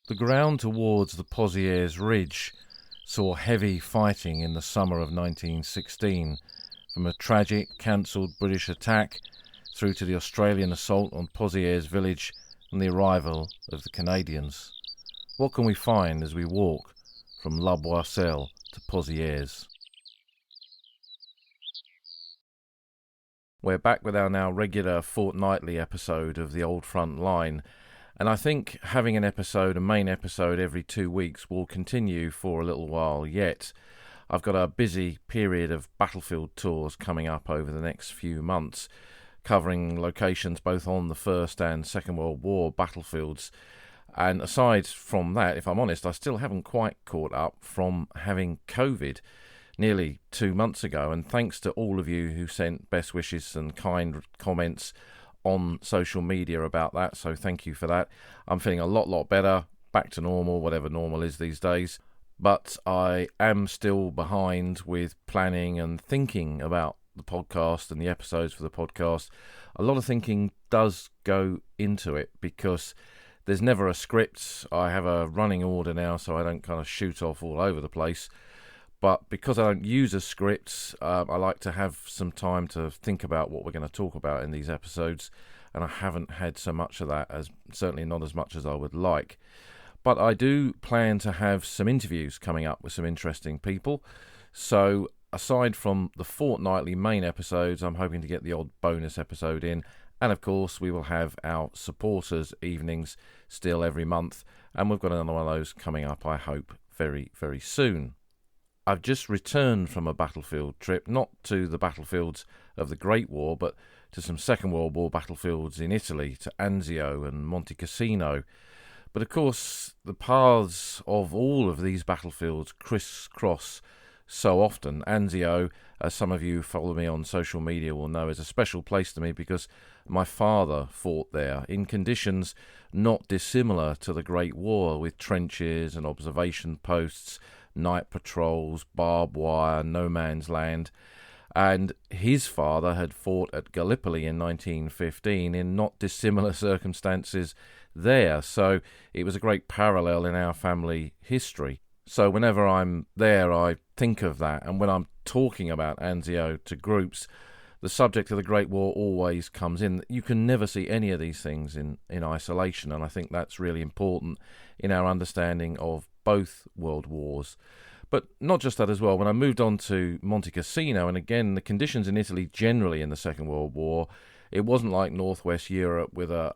The ground towards the Pozières Ridge saw heavy fighting in the summer of 1916, from a tragic, cancelled British attack through to the Australian assault on Pozières village and the arrival of the Canadians. What can we find as we walk from La Boisselle to Pozières? We're back with our now regular fortnightly episode of The Old Front Line, and I think having a main episode every 2 weeks will continue for a little while yet. I've got a busy period of battlefield tours coming up over the next few months, covering locations both on the First and Second World War battlefields. And aside from that, if I'm honest, I still haven't quite caught up from having COVID nearly 2 months ago, and thanks to all of you who sent best wishes and kind comments on social media about that, so thank you for that. I'm feeling a lot better, back to normal, whatever normal is these days, but I am still behind with planning and thinking about the podcast and the episodes for the podcast. A lot of thinking does go into it because there's never a script. I have a running order now, so I don't kind of shoot off all over the place. But because I don't use a script, I like to have some time to think about what we're going to talk about in these episodes, and I haven't had so much of that, as certainly not as much as I would like. But I do plan to have some interviews coming up with some interesting people. So aside from the fortnightly main episodes, I'm hoping to get the odd bonus episode in. And of course, we will have our supporters evenings still every month, and we've got another one of those coming up, I hope, very, very soon. I've just returned from a battlefield trip, not to the battlefields of the Great War, but to some Second World War battlefields in Italy, to Anzio and Monte Cassino. But of course, the paths of all of these battlefields crisscross so often. Anzio, as some of you who follow me on social media will know, is a special place to me because my father fought there in conditions not dissimilar to the Great War, with trenches and observation posts, night patrols, barbed wire, no man's land. And his father had fought at Gallipoli in 1915 in not dissimilar circumstances there. So it was a great parallel in our family history. So whenever I'm there, I think of that. And when I'm talking about Anzio to groups, the subject of the Great War always comes in. You can never see any of these things in isolation. And I think that's really important in our understanding of both world wars. But not just that as well. When I moved on to Monte Cassino, and again, the conditions in Italy generally in the Second World War, it wasn't like Northwest Europe with a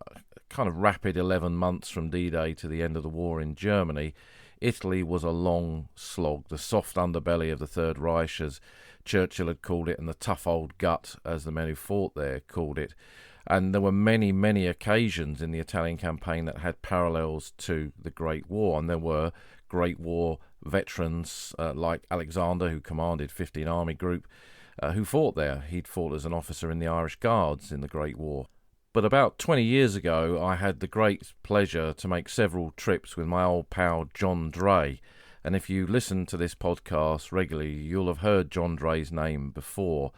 kind of rapid 11 months from D-Day to the end of the war in Germany. Italy was a long slog, the soft underbelly of the Third Reich, as Churchill had called it, and the tough old gut, as the men who fought there called it. And there were many occasions in the Italian campaign that had parallels to the Great War, and there were Great War veterans like Alexander, who commanded 15 Army Group, who fought there. He'd fought as an officer in the Irish Guards in the Great War. But about 20 years ago, I had the great pleasure to make several trips with my old pal John Dray. And if you listen to this podcast regularly, you'll have heard John Dray's name before.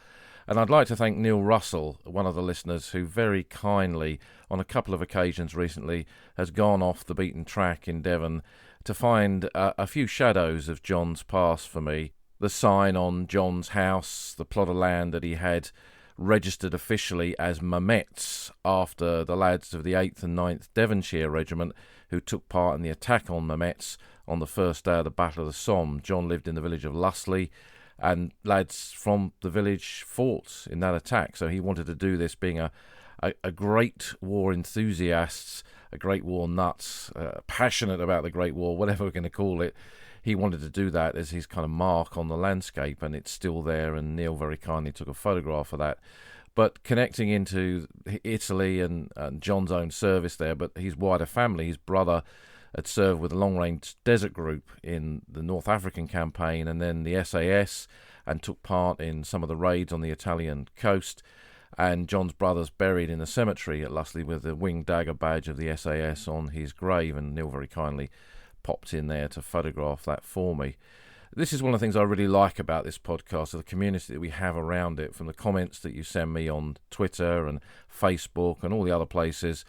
And I'd like to thank Neil Russell, one of the listeners, who very kindly, on a couple of occasions recently, has gone off the beaten track in Devon to find a few shadows of John's past for me. The sign on John's house, the plot of land that he had registered officially as Mametz after the lads of the 8th and 9th Devonshire Regiment who took part in the attack on Mametz on the first day of the Battle of the Somme. John lived in the village of Lusley, and lads from the village fought in that attack. So he wanted to do this, being a great war enthusiast, a great war nut, passionate about the Great War, whatever we're going to call it. He wanted to do that as his kind of mark on the landscape, and it's still there, and Neil very kindly took a photograph of that. But connecting into Italy and John's own service there, but his wider family, his brother had served with the long-range desert group in the North African campaign and then the SAS, and took part in some of the raids on the Italian coast. And John's brother's buried in the cemetery at Lusley with the winged dagger badge of the SAS on his grave, and Neil very kindly popped in there to photograph that for me. This is one of the things I really like about this podcast, the community that we have around it, from the comments that you send me on Twitter and Facebook and all the other places.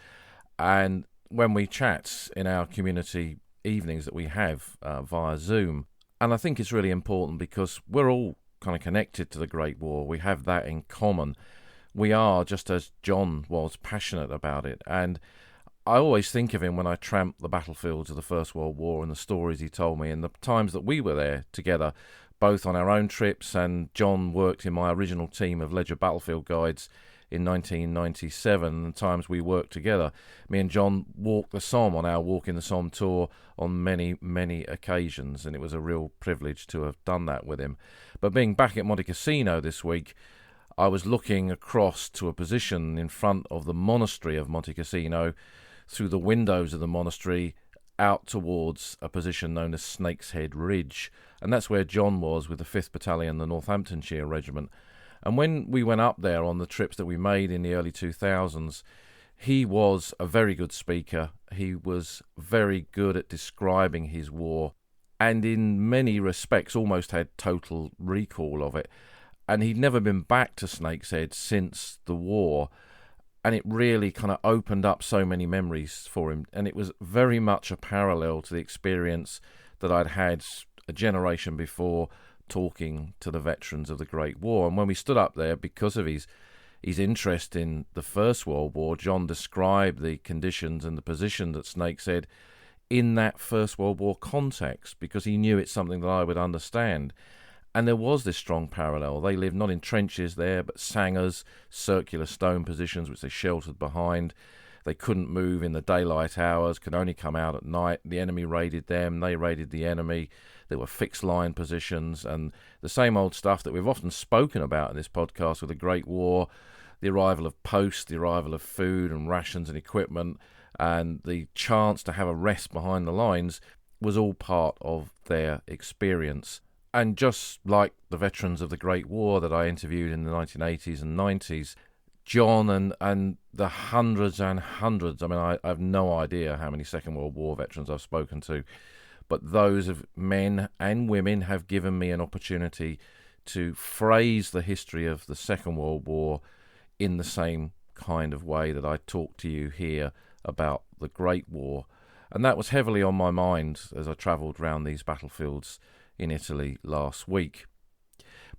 And when we chat in our community evenings that we have via Zoom. And I think it's really important because we're all kind of connected to the Great War. We have that in common. We are, just as John was, passionate about it. And I always think of him when I tramp the battlefields of the First World War and the stories he told me and the times that we were there together, both on our own trips, and John worked in my original team of Ledger Battlefield Guides in 1997, the times we worked together. Me and John walked the Somme on our Walk in the Somme tour on many, many occasions, and it was a real privilege to have done that with him. But being back at Monte Cassino this week, I was looking across to a position in front of the monastery of Monte Cassino, through the windows of the monastery, out towards a position known as Snake's Head Ridge. And that's where John was with the 5th Battalion, the Northamptonshire Regiment. And when we went up there on the trips that we made in the early 2000s, he was a very good speaker. He was very good at describing his war, and in many respects almost had total recall of it. And he'd never been back to Snake's Head since the war, and it really kind of opened up so many memories for him. And it was very much a parallel to the experience that I'd had a generation before, talking to the veterans of the Great War. And when we stood up there, because of his interest in the First World War, John described the conditions and the positions at Snake's Head in that First World War context, because he knew it's something that I would understand. And there was this strong parallel. They lived not in trenches there, but sangars, circular stone positions which they sheltered behind. They couldn't move in the daylight hours, could only come out at night. The enemy raided them, they raided the enemy. There were fixed line positions, and the same old stuff that we've often spoken about in this podcast with the Great War, the arrival of post, the arrival of food and rations and equipment, and the chance to have a rest behind the lines was all part of their experience. And just like the veterans of the Great War that I interviewed in the 1980s and 90s, John and the hundreds and hundreds, I mean, I have no idea how many Second World War veterans I've spoken to, but those of men and women have given me an opportunity to phrase the history of the Second World War in the same kind of way that I talk to you here about the Great War. And that was heavily on my mind as I travelled around these battlefields in Italy last week.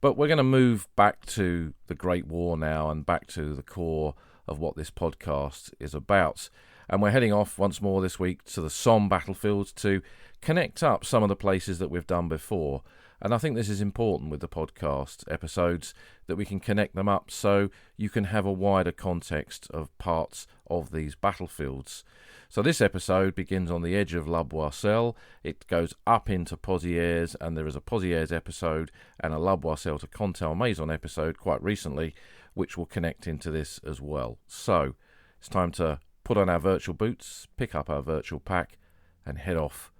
But we're going to move back to the Great War now, and back to the core of what this podcast is about. And we're heading off once more this week to the Somme battlefields to connect up some of the places that we've done before. And I think this is important with the podcast episodes, that we can connect them up so you can have a wider context of parts of these battlefields. So this episode begins on the edge of La Boisselle. It goes up into Pozières, and there is a Pozières episode and a La Boisselle to Contalmaison episode quite recently, which will connect into this as well. So it's time to put on our virtual boots, pick up our virtual pack, and head off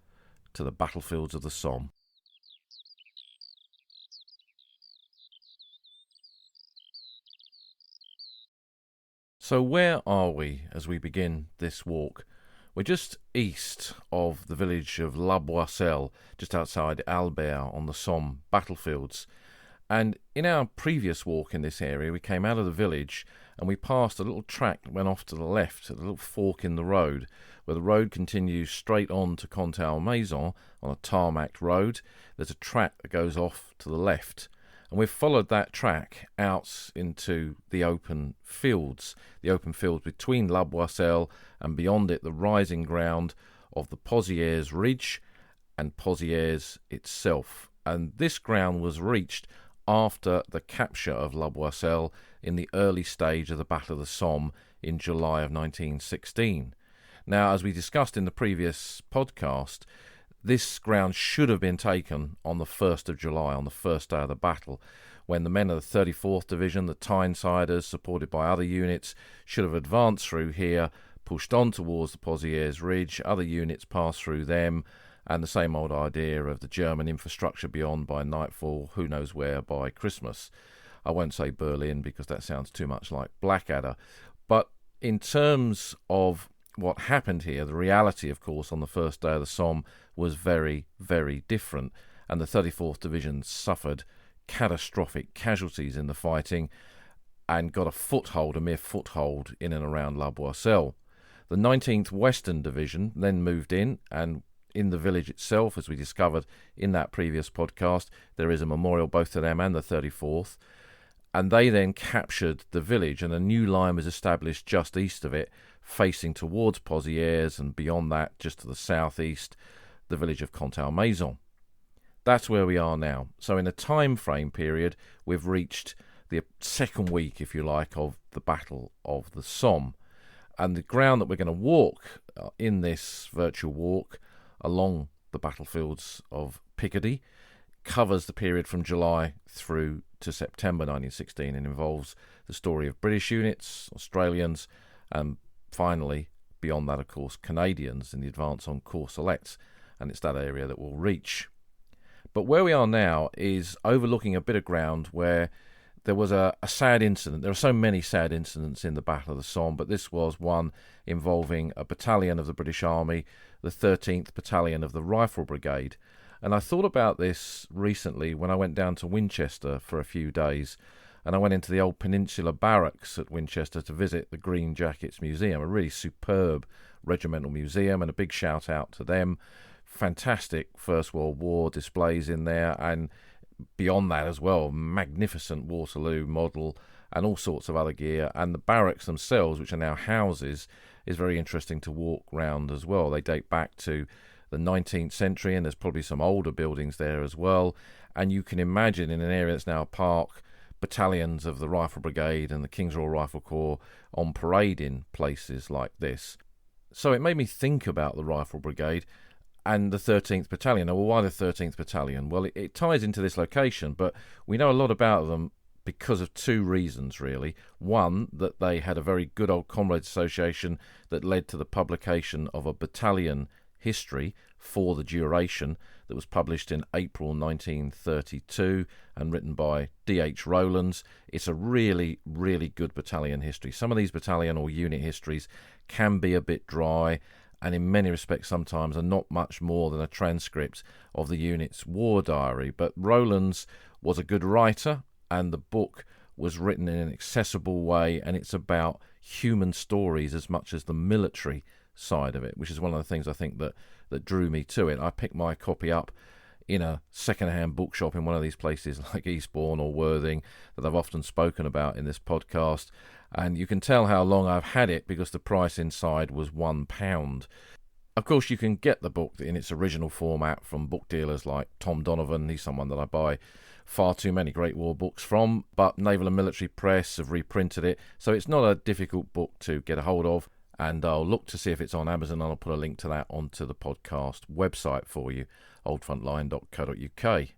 to the battlefields of the Somme. So where are we as we begin this walk? We're just east of the village of La Boisselle, just outside Albert on the Somme battlefields. And in our previous walk in this area, we came out of the village and we passed a little track that went off to the left, a little fork in the road, where the road continues straight on to Contalmaison on a tarmacked road. There's a track that goes off to the left. And we've followed that track out into the open fields between La Boisselle and beyond it the rising ground of the Pozières Ridge and Pozières itself. And this ground was reached after the capture of La Boisselle in the early stage of the Battle of the Somme in July of 1916. Now, as we discussed in the previous podcast, this ground should have been taken on the 1st of July, on the first day of the battle, when the men of the 34th Division, the Tynesiders, supported by other units, should have advanced through here, pushed on towards the Pozières Ridge, other units passed through them, and the same old idea of the German infrastructure beyond by nightfall, who knows where by Christmas. I won't say Berlin because that sounds too much like Blackadder. But in terms of what happened here, the reality, of course, on the first day of the Somme was very, very different, and the 34th Division suffered catastrophic casualties in the fighting and got a mere foothold in and around La Boisselle. The 19th Western Division then moved in, and in the village itself, as we discovered in that previous podcast. There is a memorial both to them and the 34th. And they then captured the village, and a new line was established just east of it, facing towards Pozières, and beyond that, just to the southeast, the village of Contalmaison. That's where we are now. So in a time frame period, we've reached the second week, if you like, of the Battle of the Somme. And the ground that we're going to walk in this virtual walk along the battlefields of Picardy covers the period from July through to September 1916 and involves the story of British units, Australians, and finally, beyond that, of course, Canadians in the advance on Courcelette, and it's that area that we'll reach. But where we are now is overlooking a bit of ground where there was a sad incident. There are so many sad incidents in the Battle of the Somme, but this was one involving a battalion of the British Army, the 13th Battalion of the Rifle Brigade. And I thought about this recently when I went down to Winchester for a few days, and I went into the old Peninsula Barracks at Winchester to visit the Green Jackets Museum, a really superb regimental museum, and a big shout out to them. Fantastic First World War displays in there, and beyond that as well, magnificent Waterloo model and all sorts of other gear. And the barracks themselves, which are now houses, is very interesting to walk round as well. They date back to the 19th century, and there's probably some older buildings there as well. And you can imagine in an area that's now a park, battalions of the Rifle Brigade and the King's Royal Rifle Corps on parade in places like this. So it made me think about the Rifle Brigade and the 13th Battalion. Now, well, why the 13th Battalion? Well, it ties into this location, but we know a lot about them because of two reasons, really. One, that they had a very good old comrades association that led to the publication of a battalion history for the duration that was published in April 1932 and written by D.H. Rowlands. It's a really, really good battalion history. Some of these battalion or unit histories can be a bit dry, and in many respects sometimes are not much more than a transcript of the unit's war diary. But Rowlands was a good writer, and the book was written in an accessible way, and it's about human stories as much as the military side of it, which is one of the things I think that drew me to it. I picked my copy up in a second-hand bookshop in one of these places like Eastbourne or Worthing that I've often spoken about in this podcast, and you can tell how long I've had it because the price inside was £1. Of course, you can get the book in its original format from book dealers like Tom Donovan. He's someone that I buy far too many Great War books from, but Naval and Military Press have reprinted it, so it's not a difficult book to get a hold of. And I'll look to see if it's on Amazon, and I'll put a link to that onto the podcast website for you, oldfrontline.co.uk.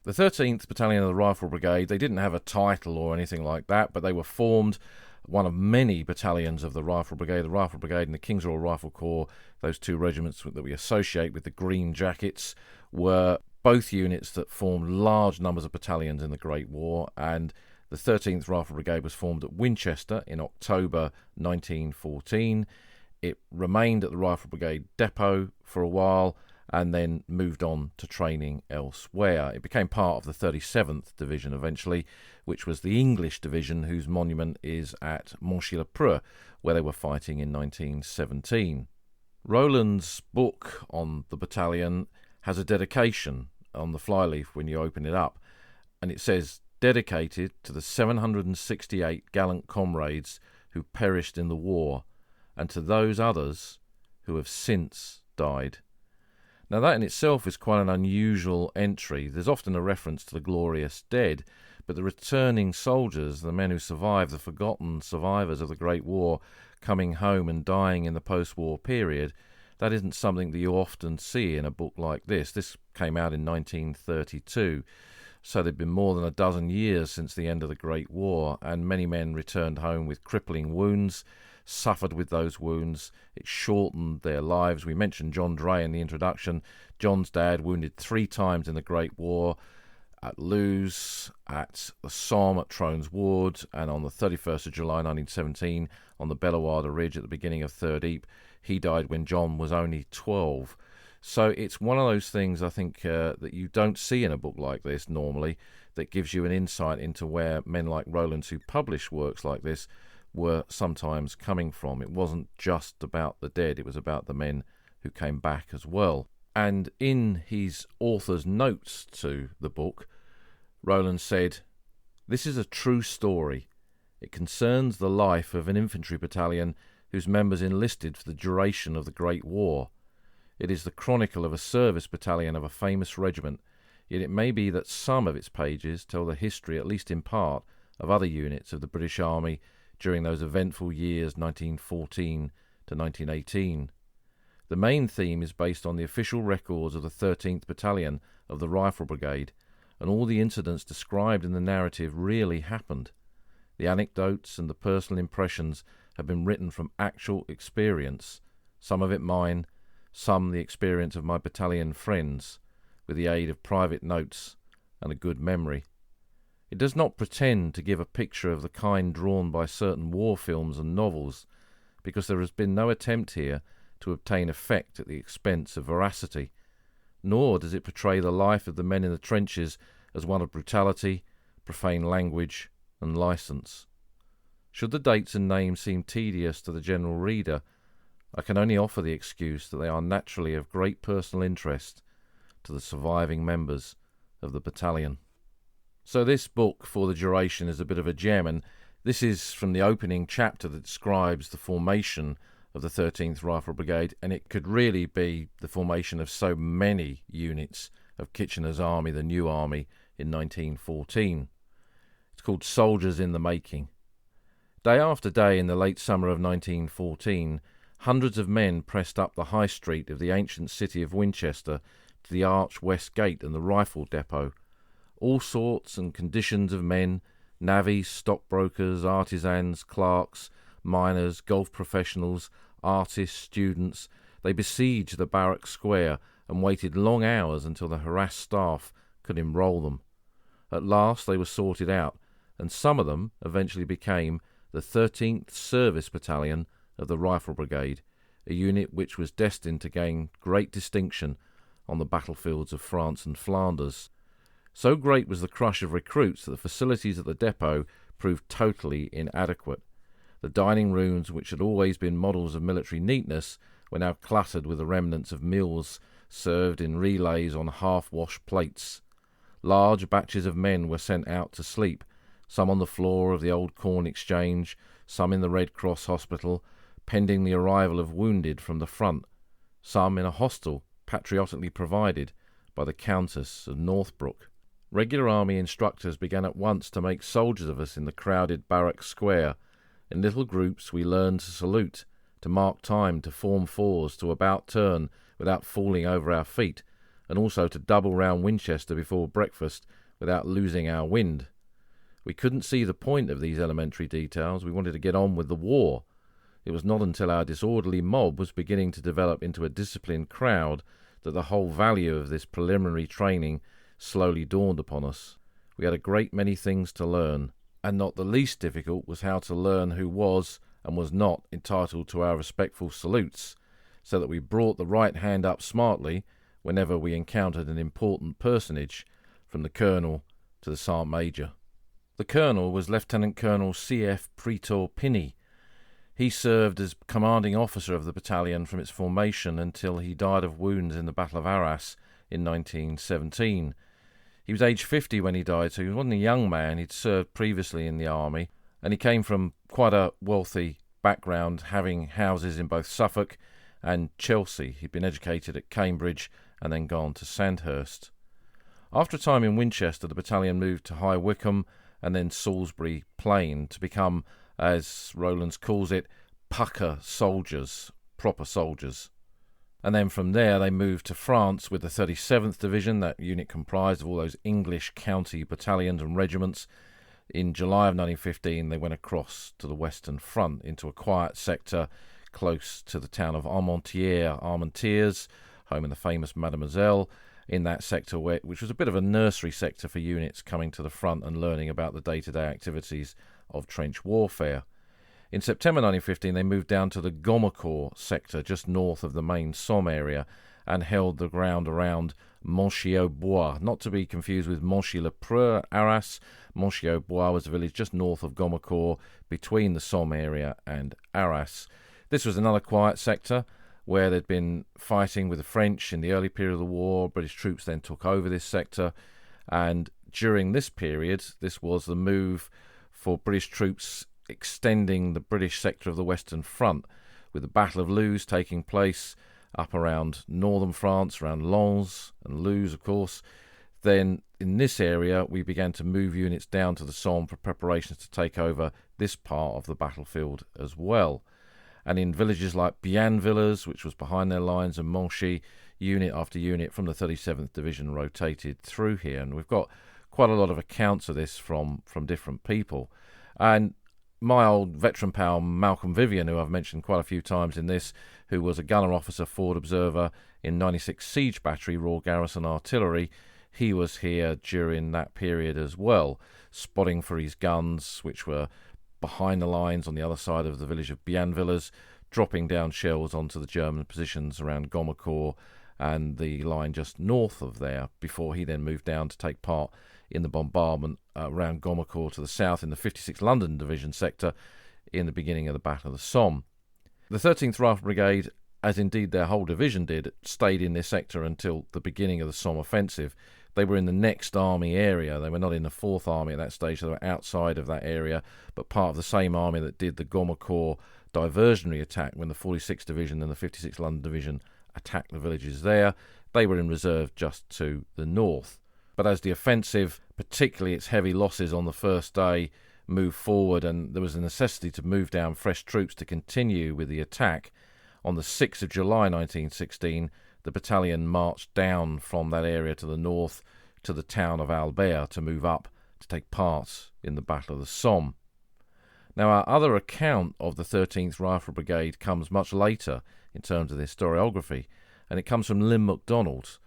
The 13th Battalion of the Rifle Brigade, they didn't have a title or anything like that, but they were formed one of many battalions of the Rifle Brigade and the King's Royal Rifle Corps. Those two regiments that we associate with the Green Jackets were both units that formed large numbers of battalions in the Great War, and the 13th Rifle Brigade was formed at Winchester in October 1914. It remained at the Rifle Brigade depot for a while and then moved on to training elsewhere. It became part of the 37th Division eventually, which was the English division whose monument is at Monchy-le-Preux, where they were fighting in 1917. Rowland's book on the battalion has a dedication on the flyleaf when you open it up, and it says, "Dedicated to the 768 gallant comrades who perished in the war, and to those others who have since died." Now that in itself is quite an unusual entry. There's often a reference to the glorious dead, but the returning soldiers, the men who survived, the forgotten survivors of the Great War, coming home and dying in the post-war period, that isn't something that you often see in a book like this. This came out in 1932. So there'd been more than a dozen years since the end of the Great War, and many men returned home with crippling wounds, suffered with those wounds. It shortened their lives. We mentioned John Dray in the introduction. John's dad wounded 3 times in the Great War, at Lewes, at the Somme, at Trones Wood, and on the 31st of July 1917 on the Bellewaerde Ridge at the beginning of Third Ypres. He died when John was only 12. So it's one of those things I think that you don't see in a book like this normally, that gives you an insight into where men like Rowlands, who publish works like this, were sometimes coming from. It wasn't just about the dead, it was about the men who came back as well. And in his author's notes to the book, Roland said, "This is a true story. It concerns the life of an infantry battalion whose members enlisted for the duration of the Great War. It is the chronicle of a service battalion of a famous regiment, yet it may be that some of its pages tell the history, at least in part, of other units of the British Army during those eventful years 1914 to 1918. The main theme is based on the official records of the 13th Battalion of the Rifle Brigade, and all the incidents described in the narrative really happened. The anecdotes and the personal impressions have been written from actual experience, some of it mine, some the experience of my battalion friends, with the aid of private notes and a good memory. It does not pretend to give a picture of the kind drawn by certain war films and novels, because there has been no attempt here to obtain effect at the expense of veracity, nor does it portray the life of the men in the trenches as one of brutality, profane language, and licence. Should the dates and names seem tedious to the general reader, I can only offer the excuse that they are naturally of great personal interest to the surviving members of the battalion." So this book, for the duration, is a bit of a gem, and this is from the opening chapter that describes the formation of the 13th Rifle Brigade, and it could really be the formation of so many units of Kitchener's army, the New Army, in 1914. It's called Soldiers in the Making. Day after day in the late summer of 1914, hundreds of men pressed up the high street of the ancient city of Winchester to the Arch West Gate and the rifle depot. All sorts and conditions of men, navvies, stockbrokers, artisans, clerks, miners, golf professionals, artists, students, they besieged the barrack square and waited long hours until the harassed staff could enrol them. At last they were sorted out, and some of them eventually became the 13th Service Battalion of the Rifle Brigade, a unit which was destined to gain great distinction on the battlefields of France and Flanders. So great was the crush of recruits that the facilities at the depot proved totally inadequate. The dining rooms, which had always been models of military neatness, were now cluttered with the remnants of meals served in relays on half-washed plates. Large batches of men were sent out to sleep, some on the floor of the Old Corn Exchange, some in the Red Cross Hospital, pending the arrival of wounded from the front, some in a hostel patriotically provided by the Countess of Northbrook. Regular army instructors began at once to make soldiers of us in the crowded barrack square. In little groups we learned to salute, to mark time, to form fours, to about turn without falling over our feet, and also to double round Winchester before breakfast without losing our wind. We couldn't see the point of these elementary details. We wanted to get on with the war. It was not until our disorderly mob was beginning to develop into a disciplined crowd that the whole value of this preliminary training slowly dawned upon us. We had a great many things to learn, and not the least difficult was how to learn who was and was not entitled to our respectful salutes, so that we brought the right hand up smartly whenever we encountered an important personage, from the colonel to the sergeant major. The colonel was Lieutenant Colonel C.F. Pretor Pinney. He served as commanding officer of the battalion from its formation until he died of wounds in the Battle of Arras in 1917. He was aged 50 when he died, so he wasn't a young man. He'd served previously in the army, and he came from quite a wealthy background, having houses in both Suffolk and Chelsea. He'd been educated at Cambridge and then gone to Sandhurst. After a time in Winchester, the battalion moved to High Wycombe and then Salisbury Plain to become, as Rowlands calls it, pucker soldiers, proper soldiers. And then from there they moved to France with the 37th Division, that unit comprised of all those English county battalions and regiments. In July of 1915 they went across to the Western Front into a quiet sector close to the town of Armentières, home of the famous Mademoiselle, in that sector which was a bit of a nursery sector for units coming to the front and learning about the day-to-day activities of trench warfare. In September 1915 they moved down to the Gommecourt sector just north of the main Somme area and held the ground around Monchy-au-Bois, not to be confused with Monchy-le-Preux, Arras. Monchy-au-Bois was a village just north of Gommecourt between the Somme area and Arras. This was another quiet sector where they'd been fighting with the French in the early period of the war. British troops then took over this sector, and during this period, this was the move for British troops extending the British sector of the Western Front, with the Battle of Loos taking place up around northern France, around Lens and Loos, of course. Then in this area, we began to move units down to the Somme for preparations to take over this part of the battlefield as well. And in villages like Bienvillers, which was behind their lines, and Monchy, unit after unit from the 37th Division rotated through here. And we've got quite a lot of accounts of this from different people. And my old veteran pal Malcolm Vivian, who I've mentioned quite a few times in this, who was a gunner officer, forward observer in 96 Siege Battery, Royal Garrison Artillery, he was here during that period as well, spotting for his guns, which were behind the lines on the other side of the village of Bienvillers, dropping down shells onto the German positions around Gommecourt and the line just north of there, before he then moved down to take part in the bombardment around Gommecourt to the south in the 56th London Division sector in the beginning of the Battle of the Somme. The 13th Rifle Brigade, as indeed their whole division did, stayed in this sector until the beginning of the Somme offensive. They were in the next army area. They were not in the 4th Army at that stage. They were outside of that area, but part of the same army that did the Gommecourt diversionary attack when the 46th Division and the 56th London Division attacked the villages there. They were in reserve just to the north. But as the offensive, particularly its heavy losses on the first day, moved forward, and there was a necessity to move down fresh troops to continue with the attack, on the 6th of July 1916, the battalion marched down from that area to the north to the town of Albert to move up to take part in the Battle of the Somme. Now, our other account of the 13th Rifle Brigade comes much later in terms of the historiography, and it comes from Lynn MacDonald.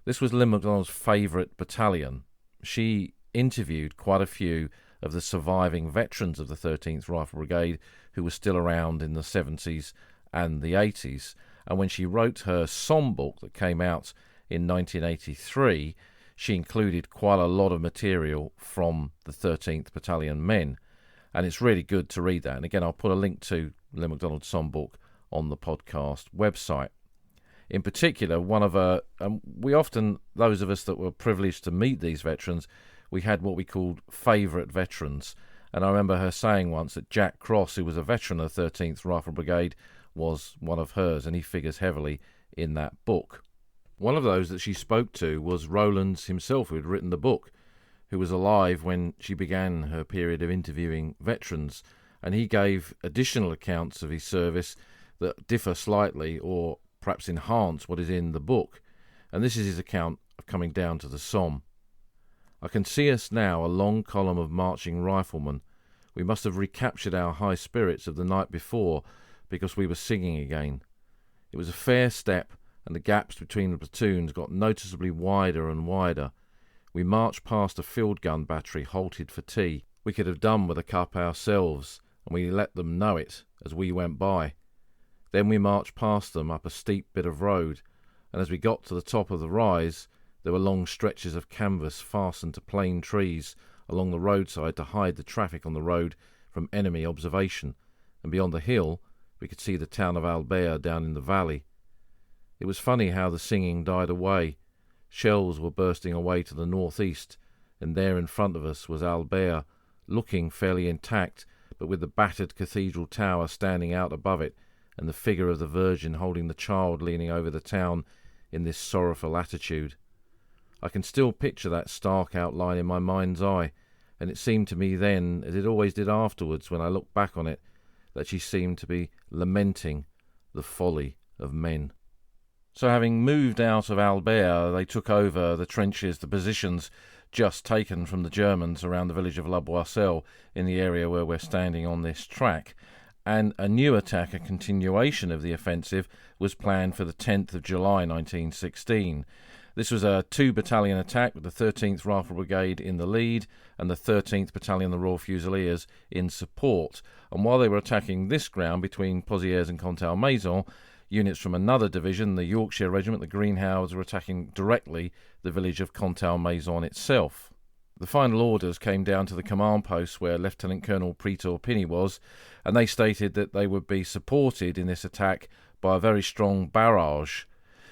This was Lynn MacDonald's favourite battalion. She interviewed quite a few of the surviving veterans of the 13th Rifle Brigade who were still around in the 70s and the 80s. And when she wrote her Somme book that came out in 1983, she included quite a lot of material from the 13th Battalion men. And it's really good to read that. And again, I'll put a link to Lynn MacDonald's Somme book on the podcast website. In particular, one of her, we often, those of us that were privileged to meet these veterans, we had what we called favourite veterans. And I remember her saying once that Jack Cross, who was a veteran of the 13th Rifle Brigade, was one of hers, and he figures heavily in that book. One of those that she spoke to was Rowlands himself, who had written the book, who was alive when she began her period of interviewing veterans, and he gave additional accounts of his service that differ slightly or perhaps enhance what is in the book, and this is his account of coming down to the Somme. I can see us now, a long column of marching riflemen. We must have recaptured our high spirits of the night before, because we were singing again. It was a fair step, and the gaps between the platoons got noticeably wider and wider. We marched past a field gun battery halted for tea. We could have done with a cup ourselves, and we let them know it as we went by. Then we marched past them up a steep bit of road, and as we got to the top of the rise, there were long stretches of canvas fastened to plane trees along the roadside to hide the traffic on the road from enemy observation, and beyond the hill we could see the town of Albert down in the valley. It was funny how the singing died away. Shells were bursting away to the northeast, and there in front of us was Albert, looking fairly intact, but with the battered cathedral tower standing out above it, and the figure of the Virgin holding the child leaning over the town in this sorrowful attitude. I can still picture that stark outline in my mind's eye, and it seemed to me then, as it always did afterwards when I looked back on it, that she seemed to be lamenting the folly of men. So having moved out of Albert, they took over the trenches, the positions just taken from the Germans around the village of La Boisselle in the area where we're standing on this track. And a new attack, a continuation of the offensive, was planned for the 10th of July 1916. This was a 2-battalion attack with the 13th Rifle Brigade in the lead and the 13th Battalion, the Royal Fusiliers, in support. And while they were attacking this ground between Pozières and Contalmaison, units from another division, the Yorkshire Regiment, the Greenhows, were attacking directly the village of Contalmaison itself. The final orders came down to the command post where Lieutenant Colonel Pretor Pinney was, and they stated that they would be supported in this attack by a very strong barrage.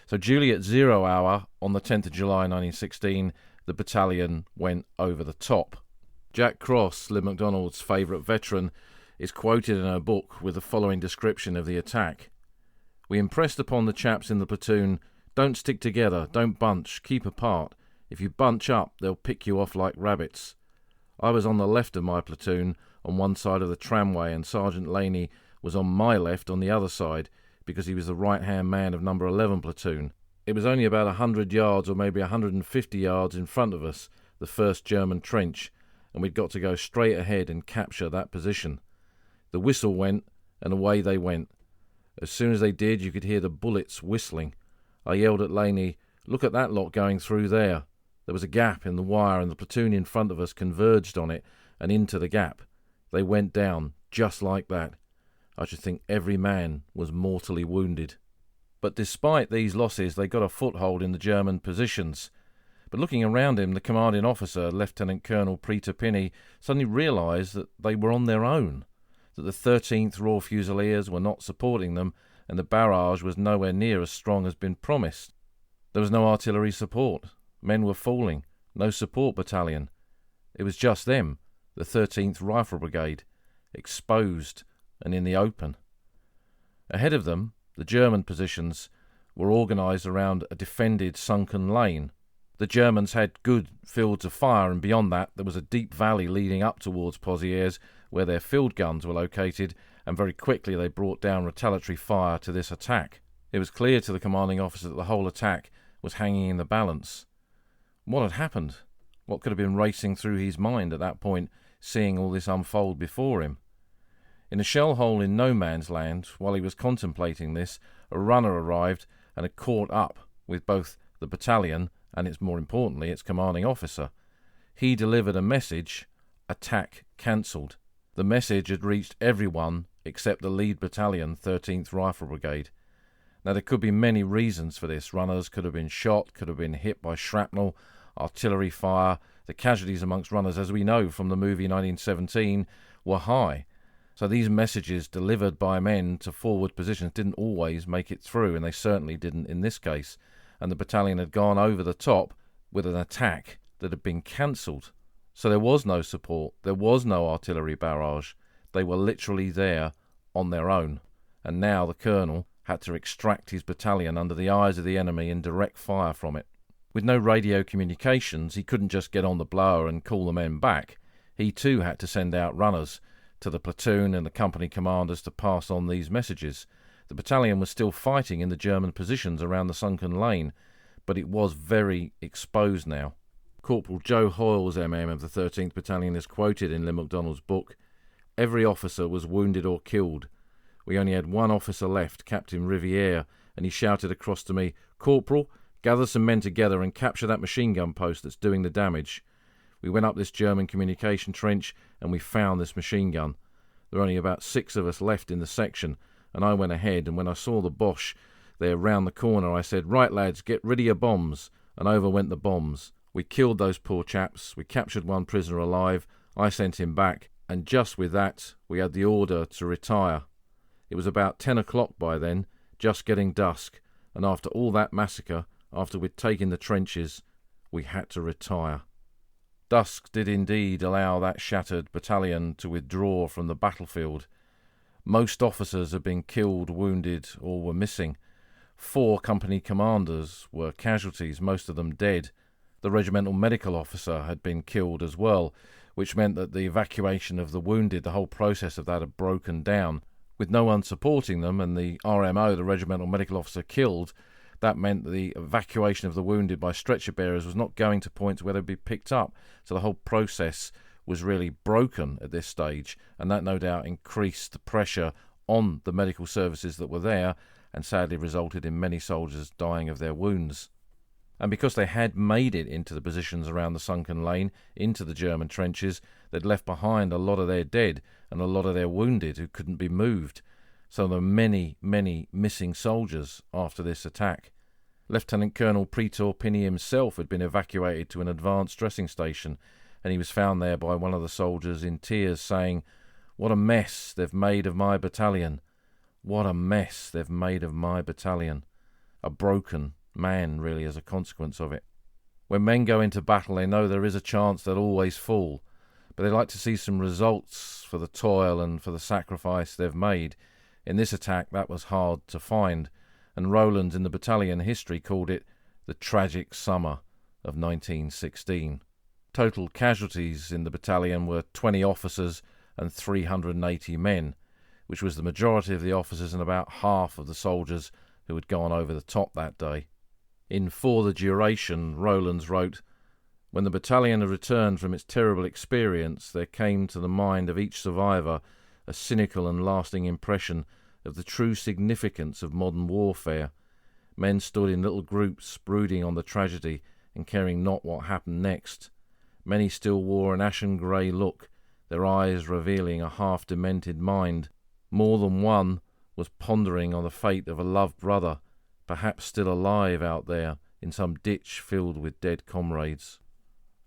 So duly at 0 hour on the 10th of July 1916, the battalion went over the top. Jack Cross, Liv MacDonald's favourite veteran, is quoted in her book with the following description of the attack. "We impressed upon the chaps in the platoon, don't stick together, don't bunch, keep apart. If you bunch up, they'll pick you off like rabbits. I was on the left of my platoon, on one side of the tramway, and Sergeant Laney was on my left on the other side, because he was the right-hand man of number 11 platoon. It was only about 100 yards or maybe 150 yards in front of us, the first German trench, and we'd got to go straight ahead and capture that position. The whistle went, and away they went. As soon as they did, you could hear the bullets whistling. I yelled at Laney, 'Look at that lot going through there.' There was a gap in the wire, and the platoon in front of us converged on it and into the gap. They went down, just like that. I should think every man was mortally wounded." But despite these losses, they got a foothold in the German positions. But looking around him, the commanding officer, Lieutenant Colonel Peter Pinney, suddenly realised that they were on their own, that the 13th Royal Fusiliers were not supporting them, and the barrage was nowhere near as strong as been promised. There was no artillery support. Men were falling. No support battalion. It was just them, the 13th Rifle Brigade, exposed and in the open. Ahead of them, the German positions were organised around a defended sunken lane. The Germans had good fields of fire, and beyond that there was a deep valley leading up towards Pozières, where their field guns were located, and very quickly they brought down retaliatory fire to this attack. It was clear to the commanding officer that the whole attack was hanging in the balance. What had happened? What could have been racing through his mind at that point, seeing all this unfold before him? In a shell hole in no man's land, while he was contemplating this, a runner arrived and had caught up with both the battalion and, more importantly, its commanding officer. He delivered a message: attack cancelled. The message had reached everyone except the lead battalion, 13th Rifle Brigade. Now, there could be many reasons for this. Runners could have been shot, could have been hit by shrapnel, artillery fire. The casualties amongst runners, as we know from the movie 1917, were high. So these messages delivered by men to forward positions didn't always make it through, and they certainly didn't in this case. And the battalion had gone over the top with an attack that had been cancelled. So there was no support, there was no artillery barrage. They were literally there on their own. And now the colonel had to extract his battalion under the eyes of the enemy and direct fire from it. With no radio communications, he couldn't just get on the blower and call the men back. He too had to send out runners to the platoon and the company commanders to pass on these messages. The battalion was still fighting in the German positions around the sunken lane, but it was very exposed now. Corporal Joe Hoyle's MM of the 13th Battalion is quoted in Liv MacDonald's book. "Every officer was wounded or killed. We only had one officer left, Captain Riviere, and he shouted across to me, 'Corporal, gather some men together and capture that machine gun post that's doing the damage.' We went up this German communication trench and we found this machine gun. There were only about 6 of us left in the section, and I went ahead, and when I saw the Boche there round the corner, I said, 'Right, lads, get rid of your bombs,' and over went the bombs. We killed those poor chaps. We captured one prisoner alive. I sent him back, and just with that, we had the order to retire. It was about 10 o'clock by then, just getting dusk, and after all that massacre, after we'd taken the trenches, we had to retire." Dusk did indeed allow that shattered battalion to withdraw from the battlefield. Most officers had been killed, wounded, or were missing. 4 company commanders were casualties, most of them dead. The regimental medical officer had been killed as well, which meant that the evacuation of the wounded, the whole process of that had broken down. With no one supporting them and the RMO, the regimental medical officer, killed, that meant that the evacuation of the wounded by stretcher bearers was not going to points where they'd be picked up. So the whole process was really broken at this stage, and that no doubt increased the pressure on the medical services that were there, and sadly resulted in many soldiers dying of their wounds. And because they had made it into the positions around the sunken lane, into the German trenches, they'd left behind a lot of their dead and a lot of their wounded who couldn't be moved. So there were many, many missing soldiers after this attack. Lieutenant Colonel Peter Pinney himself had been evacuated to an advanced dressing station, and he was found there by one of the soldiers in tears, saying, "What a mess they've made of my battalion. What a mess they've made of my battalion. A broken man, really, as a consequence of it. When men go into battle, they know there is a chance they'll always fall, but they like to see some results for the toil and for the sacrifice they've made. In this attack, that was hard to find, and Rowlands in the battalion history called it the tragic summer of 1916. Total casualties in the battalion were 20 officers and 380 men, which was the majority of the officers and about half of the soldiers who had gone over the top that day. In For the Duration, Rowlands wrote, "When the battalion had returned from its terrible experience, there came to the mind of each survivor a cynical and lasting impression of the true significance of modern warfare. Men stood in little groups, brooding on the tragedy and caring not what happened next. Many still wore an ashen grey look, their eyes revealing a half-demented mind. More than one was pondering on the fate of a loved brother, perhaps still alive out there in some ditch filled with dead comrades."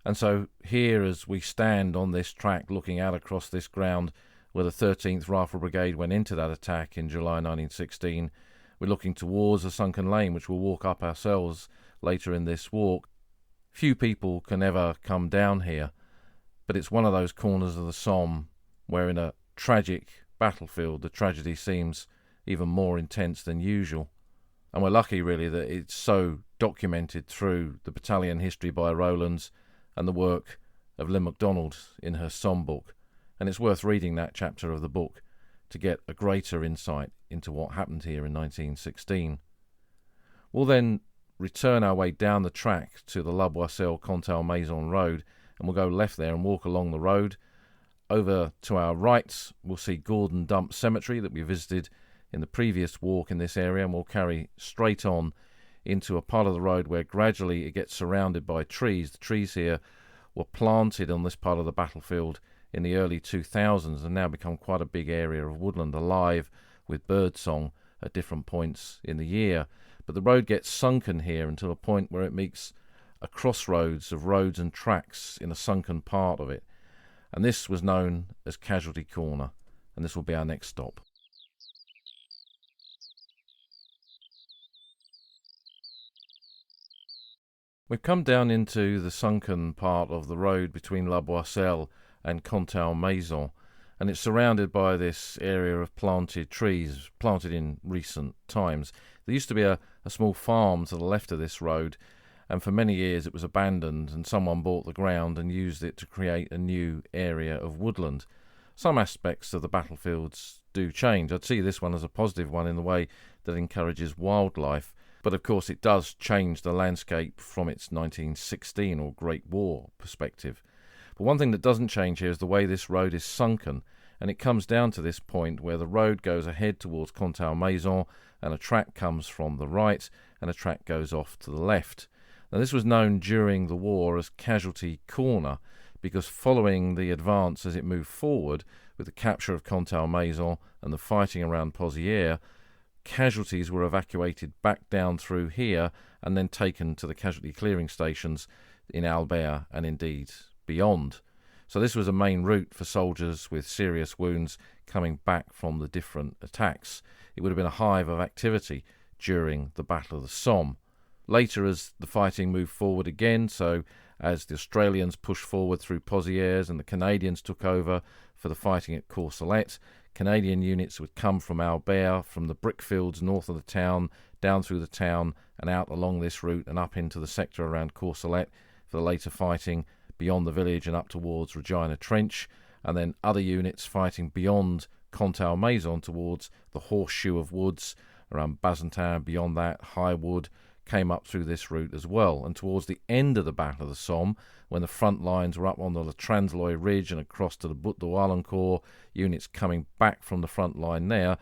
And so here, as we stand on this track looking out across this ground where the 13th Rifle Brigade went into that attack in July 1916, we're looking towards the sunken lane, which we'll walk up ourselves later in this walk. Few people can ever come down here, but it's one of those corners of the Somme where in a tragic battlefield the tragedy seems even more intense than usual. And we're lucky, really, that it's so documented through the battalion history by Rowlands and the work of Lynn MacDonald in her Somme book. And it's worth reading that chapter of the book to get a greater insight into what happened here in 1916. We'll then return our way down the track to the La Boisselle-Contalmaison road, and we'll go left there and walk along the road. Over to our right, we'll see Gordon Dump Cemetery that we visited in the previous walk in this area, and we'll carry straight on into a part of the road where gradually it gets surrounded by trees. The trees here were planted on this part of the battlefield in the early 2000s and now become quite a big area of woodland, alive with birdsong at different points in the year. But the road gets sunken here until a point where it meets a crossroads of roads and tracks in a sunken part of it. And this was known as Casualty Corner, and this will be our next stop. We've come down into the sunken part of the road between La Boisselle and Contalmaison, and it's surrounded by this area of planted trees, planted in recent times. There used to be a small farm to the left of this road, and for many years it was abandoned, and someone bought the ground and used it to create a new area of woodland. Some aspects of the battlefields do change. I'd see this one as a positive one in the way that encourages wildlife, but of course it does change the landscape from its 1916 or Great War perspective. But one thing that doesn't change here is the way this road is sunken, and it comes down to this point where the road goes ahead towards Contalmaison and a track comes from the right and a track goes off to the left. Now this was known during the war as Casualty Corner because following the advance as it moved forward with the capture of Contalmaison and the fighting around Pozières, casualties were evacuated back down through here and then taken to the casualty clearing stations in Albert and indeed beyond. So this was a main route for soldiers with serious wounds coming back from the different attacks. It would have been a hive of activity during the Battle of the Somme. Later, as the fighting moved forward again, so as the Australians pushed forward through Pozières and the Canadians took over for the fighting at Courcelette, Canadian units would come from Albert, from the brickfields north of the town, down through the town and out along this route and up into the sector around Courcelette for the later fighting beyond the village and up towards Regina Trench, and then other units fighting beyond Contalmaison towards the horseshoe of woods around Bazentin, beyond that, High Wood, came up through this route as well. And towards the end of the Battle of the Somme, when the front lines were up on the Transloy Ridge and across to the Butte de Wallencourt, units coming back from the front line there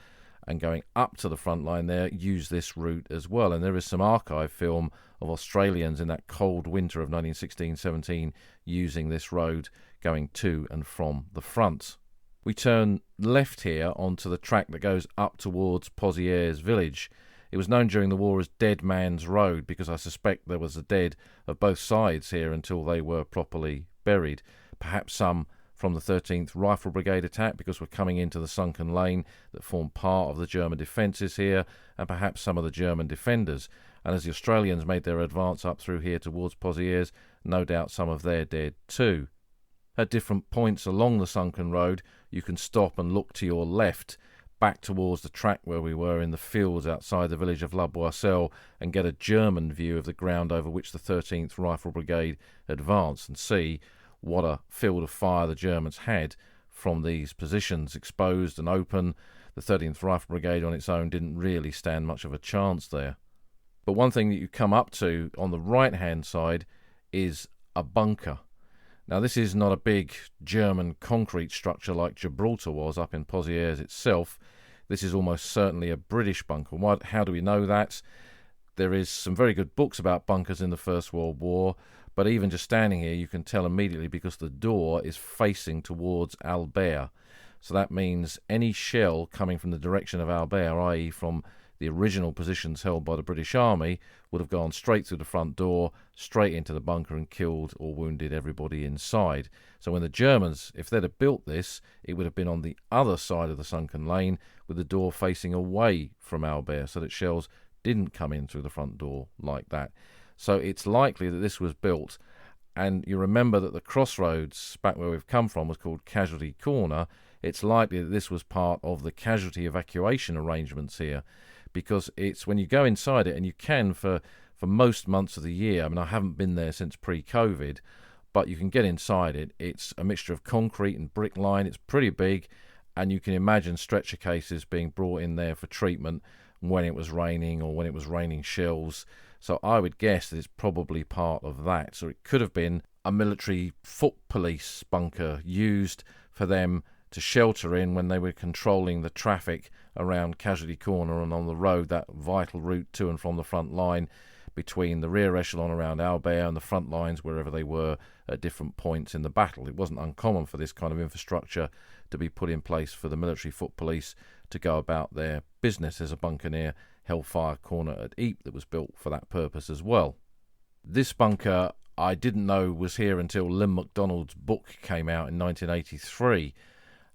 and going up to the front line there used this route as well. And there is some archive film of Australians in that cold winter of 1916-17 using this road going to and from the front. We turn left here onto the track that goes up towards Pozières village. It was known during the war as Dead Man's Road because I suspect there was a dead of both sides here until they were properly buried, perhaps some from the 13th Rifle Brigade attack, because we're coming into the sunken lane that formed part of the German defences here, and perhaps some of the German defenders. And as the Australians made their advance up through here towards Pozières, no doubt some of their dead too. At different points along the sunken road, you can stop and look to your left, back towards the track where we were in the fields outside the village of La Boisselle, and get a German view of the ground over which the 13th Rifle Brigade advanced, and see what a field of fire the Germans had from these positions. Exposed and open, the 13th Rifle Brigade on its own didn't really stand much of a chance there. But one thing that you come up to on the right-hand side is a bunker. Now, this is not a big German concrete structure like Gibraltar was up in Pozières itself. This is almost certainly a British bunker. How do we know that? There is some very good books about bunkers in the First World War, but even just standing here you can tell immediately because the door is facing towards Albert. So that means any shell coming from the direction of Albert, i.e. from the original positions held by the British Army, would have gone straight through the front door, straight into the bunker, and killed or wounded everybody inside. So when the Germans, if they'd have built this, it would have been on the other side of the sunken lane, with the door facing away from Albert, so that shells didn't come in through the front door like that. So it's likely that this was built, and you remember that the crossroads back where we've come from was called Casualty Corner. It's likely that this was part of the casualty evacuation arrangements here, because it's when you go inside it, and you can for most months of the year. I mean, I haven't been there since pre-COVID, but you can get inside it. It's a mixture of concrete and brick line. It's pretty big, and you can imagine stretcher cases being brought in there for treatment when it was raining or when it was raining shells. So I would guess that it's probably part of that. So it could have been a military foot police bunker used for them to shelter in when they were controlling the traffic around Casualty Corner and on the road, that vital route to and from the front line between the rear echelon around Albert and the front lines wherever they were at different points in the battle. It wasn't uncommon for this kind of infrastructure to be put in place for the military foot police to go about their business. There's a bunker near Hellfire Corner at Ypres that was built for that purpose as well. This bunker I didn't know was here until Lynn MacDonald's book came out in 1983.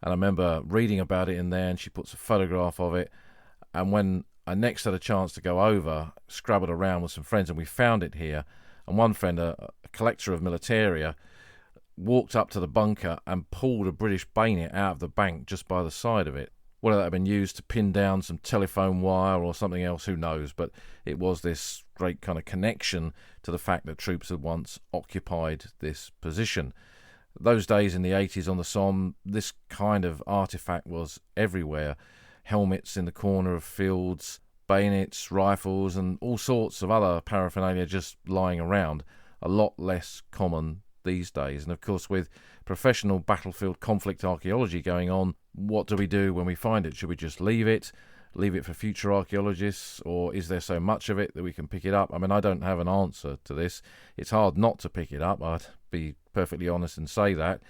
And I remember reading about it in there, and she puts a photograph of it. And when I next had a chance to go over, scrabbled around with some friends, and we found it here. And one friend, a collector of militaria, walked up to the bunker and pulled a British bayonet out of the bank just by the side of it. Whether that had been used to pin down some telephone wire or something else, who knows? But it was this great kind of connection to the fact that troops had once occupied this position. Those days in the 80s on the Somme, this kind of artefact was everywhere. Helmets in the corner of fields, bayonets, rifles, and all sorts of other paraphernalia just lying around. A lot less common these days. And of course, with professional battlefield conflict archaeology going on, what do we do when we find it? Should we just leave it for future archaeologists, or is there so much of it that we can pick it up? I mean, I don't have an answer to this. It's hard not to pick it up, I'd be perfectly honest and say that,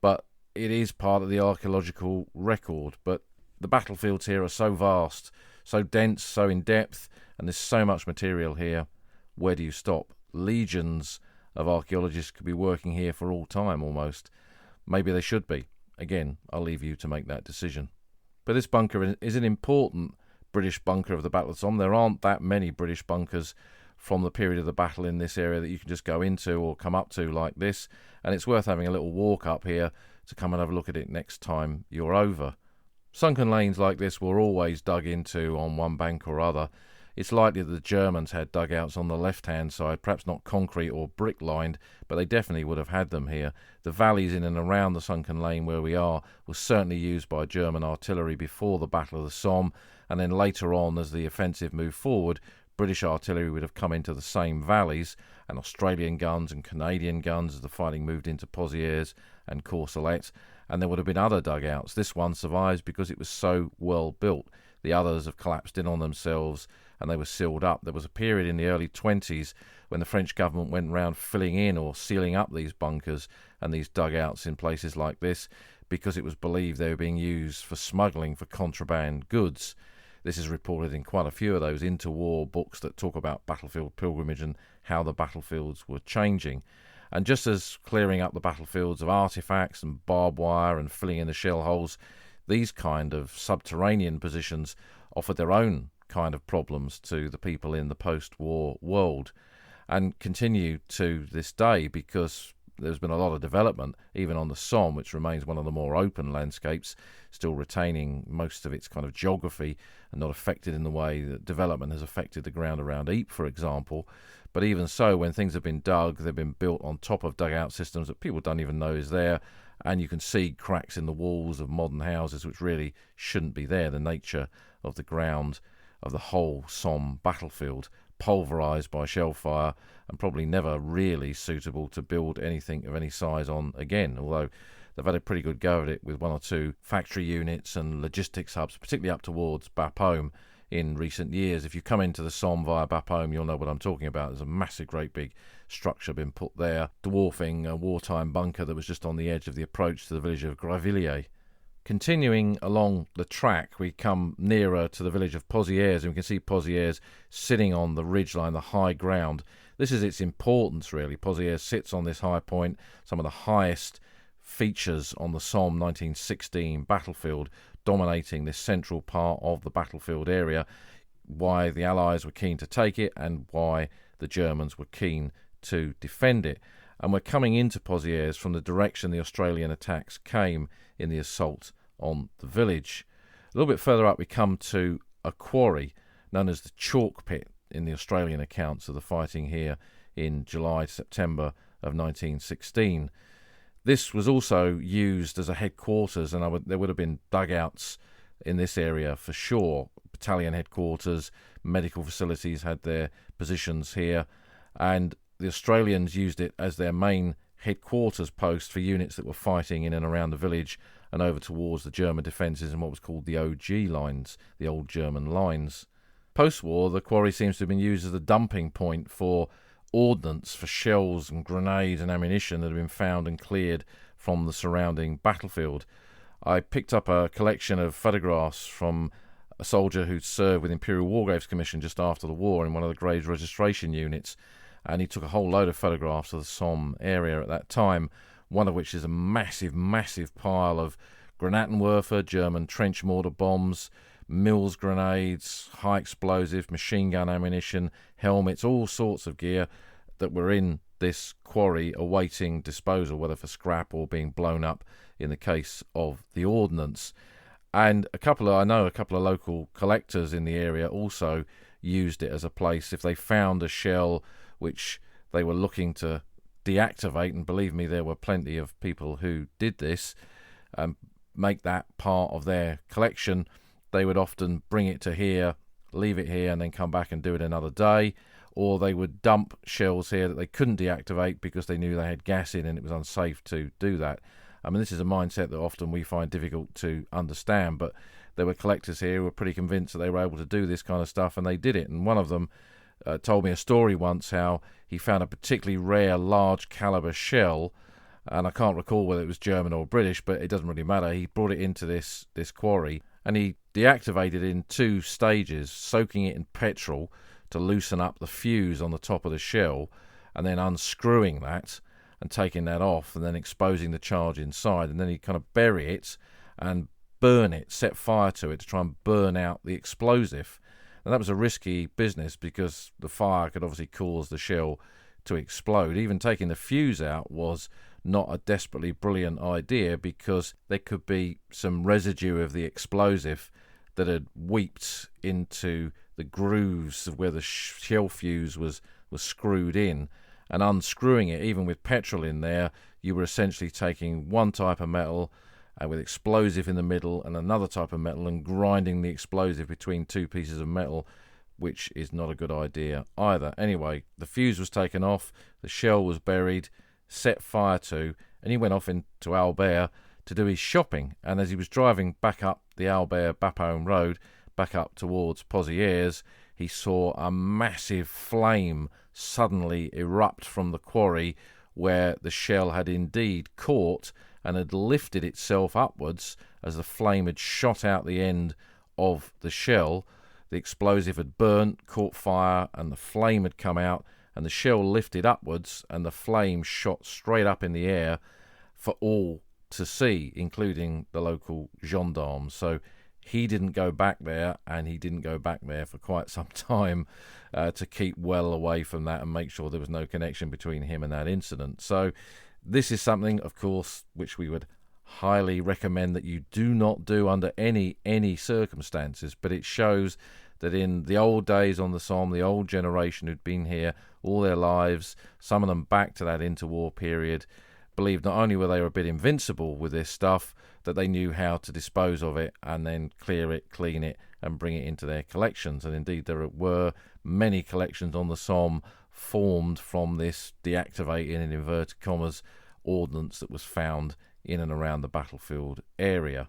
but it is part of the archaeological record. But the battlefields here are so vast, so dense, so in depth, and there's so much material here. Where do you stop? Legions of archaeologists could be working here for all time almost. Maybe they should be. Again, I'll leave you to make that decision. But this bunker is an important British bunker of the Battle of Somme. There aren't that many British bunkers from the period of the battle in this area that you can just go into or come up to like this, and it's worth having a little walk up here to come and have a look at it next time you're over. Sunken lanes like this were always dug into on one bank or other. It's likely that the Germans had dugouts on the left-hand side, perhaps not concrete or brick-lined, but they definitely would have had them here. The valleys in and around the sunken lane where we are were certainly used by German artillery before the Battle of the Somme, and then later on, as the offensive moved forward, British artillery would have come into the same valleys, and Australian guns and Canadian guns as the fighting moved into Pozières and Courcelette, and there would have been other dugouts. This one survives because it was so well built. The others have collapsed in on themselves, and they were sealed up. There was a period in the early 20s when the French government went round filling in or sealing up these bunkers and these dugouts in places like this because it was believed they were being used for smuggling for contraband goods. This is reported in quite a few of those interwar books that talk about battlefield pilgrimage and how the battlefields were changing. And just as clearing up the battlefields of artefacts and barbed wire and filling in the shell holes, these kind of subterranean positions offered their own kind of problems to the people in the post-war world, and continue to this day, because there's been a lot of development, even on the Somme, which remains one of the more open landscapes, still retaining most of its kind of geography and not affected in the way that development has affected the ground around Ypres, for example. But even so, when things have been dug, they've been built on top of dugout systems that people don't even know is there, and you can see cracks in the walls of modern houses which really shouldn't be there. The nature of the ground of the whole Somme battlefield, pulverised by shell fire, and probably never really suitable to build anything of any size on again, although they've had a pretty good go at it with one or two factory units and logistics hubs, particularly up towards Bapaume in recent years. If you come into the Somme via Bapaume, you'll know what I'm talking about. There's a massive, great big structure been put there, dwarfing a wartime bunker that was just on the edge of the approach to the village of Gravilliers. Continuing along the track, we come nearer to the village of Pozières, and we can see Pozières sitting on the ridgeline, the high ground. This is its importance, really. Pozières sits on this high point, some of the highest features on the Somme 1916 battlefield, dominating this central part of the battlefield area, why the Allies were keen to take it and why the Germans were keen to defend it. And we're coming into Pozières from the direction the Australian attacks came in the assault on the village. A little bit further up, we come to a quarry known as the Chalk Pit in the Australian accounts of the fighting here in July to September of 1916. This was also used as a headquarters, and there would have been dugouts in this area for sure. Battalion headquarters, medical facilities had their positions here, and the Australians used it as their main headquarters post for units that were fighting in and around the village and over towards the German defences in what was called the OG lines, the old German lines. Post-war, the quarry seems to have been used as a dumping point for ordnance, for shells and grenades and ammunition that had been found and cleared from the surrounding battlefield. I picked up a collection of photographs from a soldier who'd served with Imperial War Graves Commission just after the war in one of the Graves registration units, and he took a whole load of photographs of the Somme area at that time, one of which is a massive, massive pile of Granatenwerfer, German trench mortar bombs, Mills grenades, high explosive, machine gun ammunition, helmets, all sorts of gear that were in this quarry awaiting disposal, whether for scrap or being blown up in the case of the ordnance. And I know a couple of local collectors in the area also used it as a place if they found a shell which they were looking to deactivate, and believe me, there were plenty of people who did this, make that part of their collection. They would often bring it to here, leave it here, and then come back and do it another day, or they would dump shells here that they couldn't deactivate because they knew they had gas in and it was unsafe to do that. I mean, this is a mindset that often we find difficult to understand, but there were collectors here who were pretty convinced that they were able to do this kind of stuff, and they did it. And one of them told me a story once how he found a particularly rare large caliber shell, and I can't recall whether it was German or British, but it doesn't really matter. He brought it into this quarry and he deactivated it in 2 stages, soaking it in petrol to loosen up the fuse on the top of the shell, and then unscrewing that and taking that off and then exposing the charge inside, and then he'd kind of bury it and burn it, set fire to it to try and burn out the explosive. And that was a risky business because the fire could obviously cause the shell to explode. Even taking the fuse out was not a desperately brilliant idea because there could be some residue of the explosive that had weeped into the grooves of where the shell fuse was screwed in, and unscrewing it, even with petrol in there, you were essentially taking one type of metal with explosive in the middle and another type of metal and grinding the explosive between 2 pieces of metal, which is not a good idea either. Anyway, the fuse was taken off, the shell was buried, set fire to, and he went off into Albert to do his shopping. And as he was driving back up the Albert-Bapaume road, back up towards Pozières, he saw a massive flame suddenly erupt from the quarry where the shell had indeed caught and had lifted itself upwards as the flame had shot out the end of the shell. The explosive had burnt, caught fire, and the flame had come out and the shell lifted upwards and the flame shot straight up in the air for all to see, including the local gendarmes. So he didn't go back there, and he didn't go back there for quite some time to keep well away from that and make sure there was no connection between him and that incident. So this is something, of course, which we would highly recommend that you do not do under any circumstances, but it shows that in the old days on the Somme, the old generation who'd been here all their lives, some of them back to that interwar period, believed not only were they a bit invincible with this stuff, that they knew how to dispose of it and then clear it, clean it, and bring it into their collections. And indeed, there were many collections on the Somme formed from this deactivated, in inverted commas, ordnance that was found in and around the battlefield area.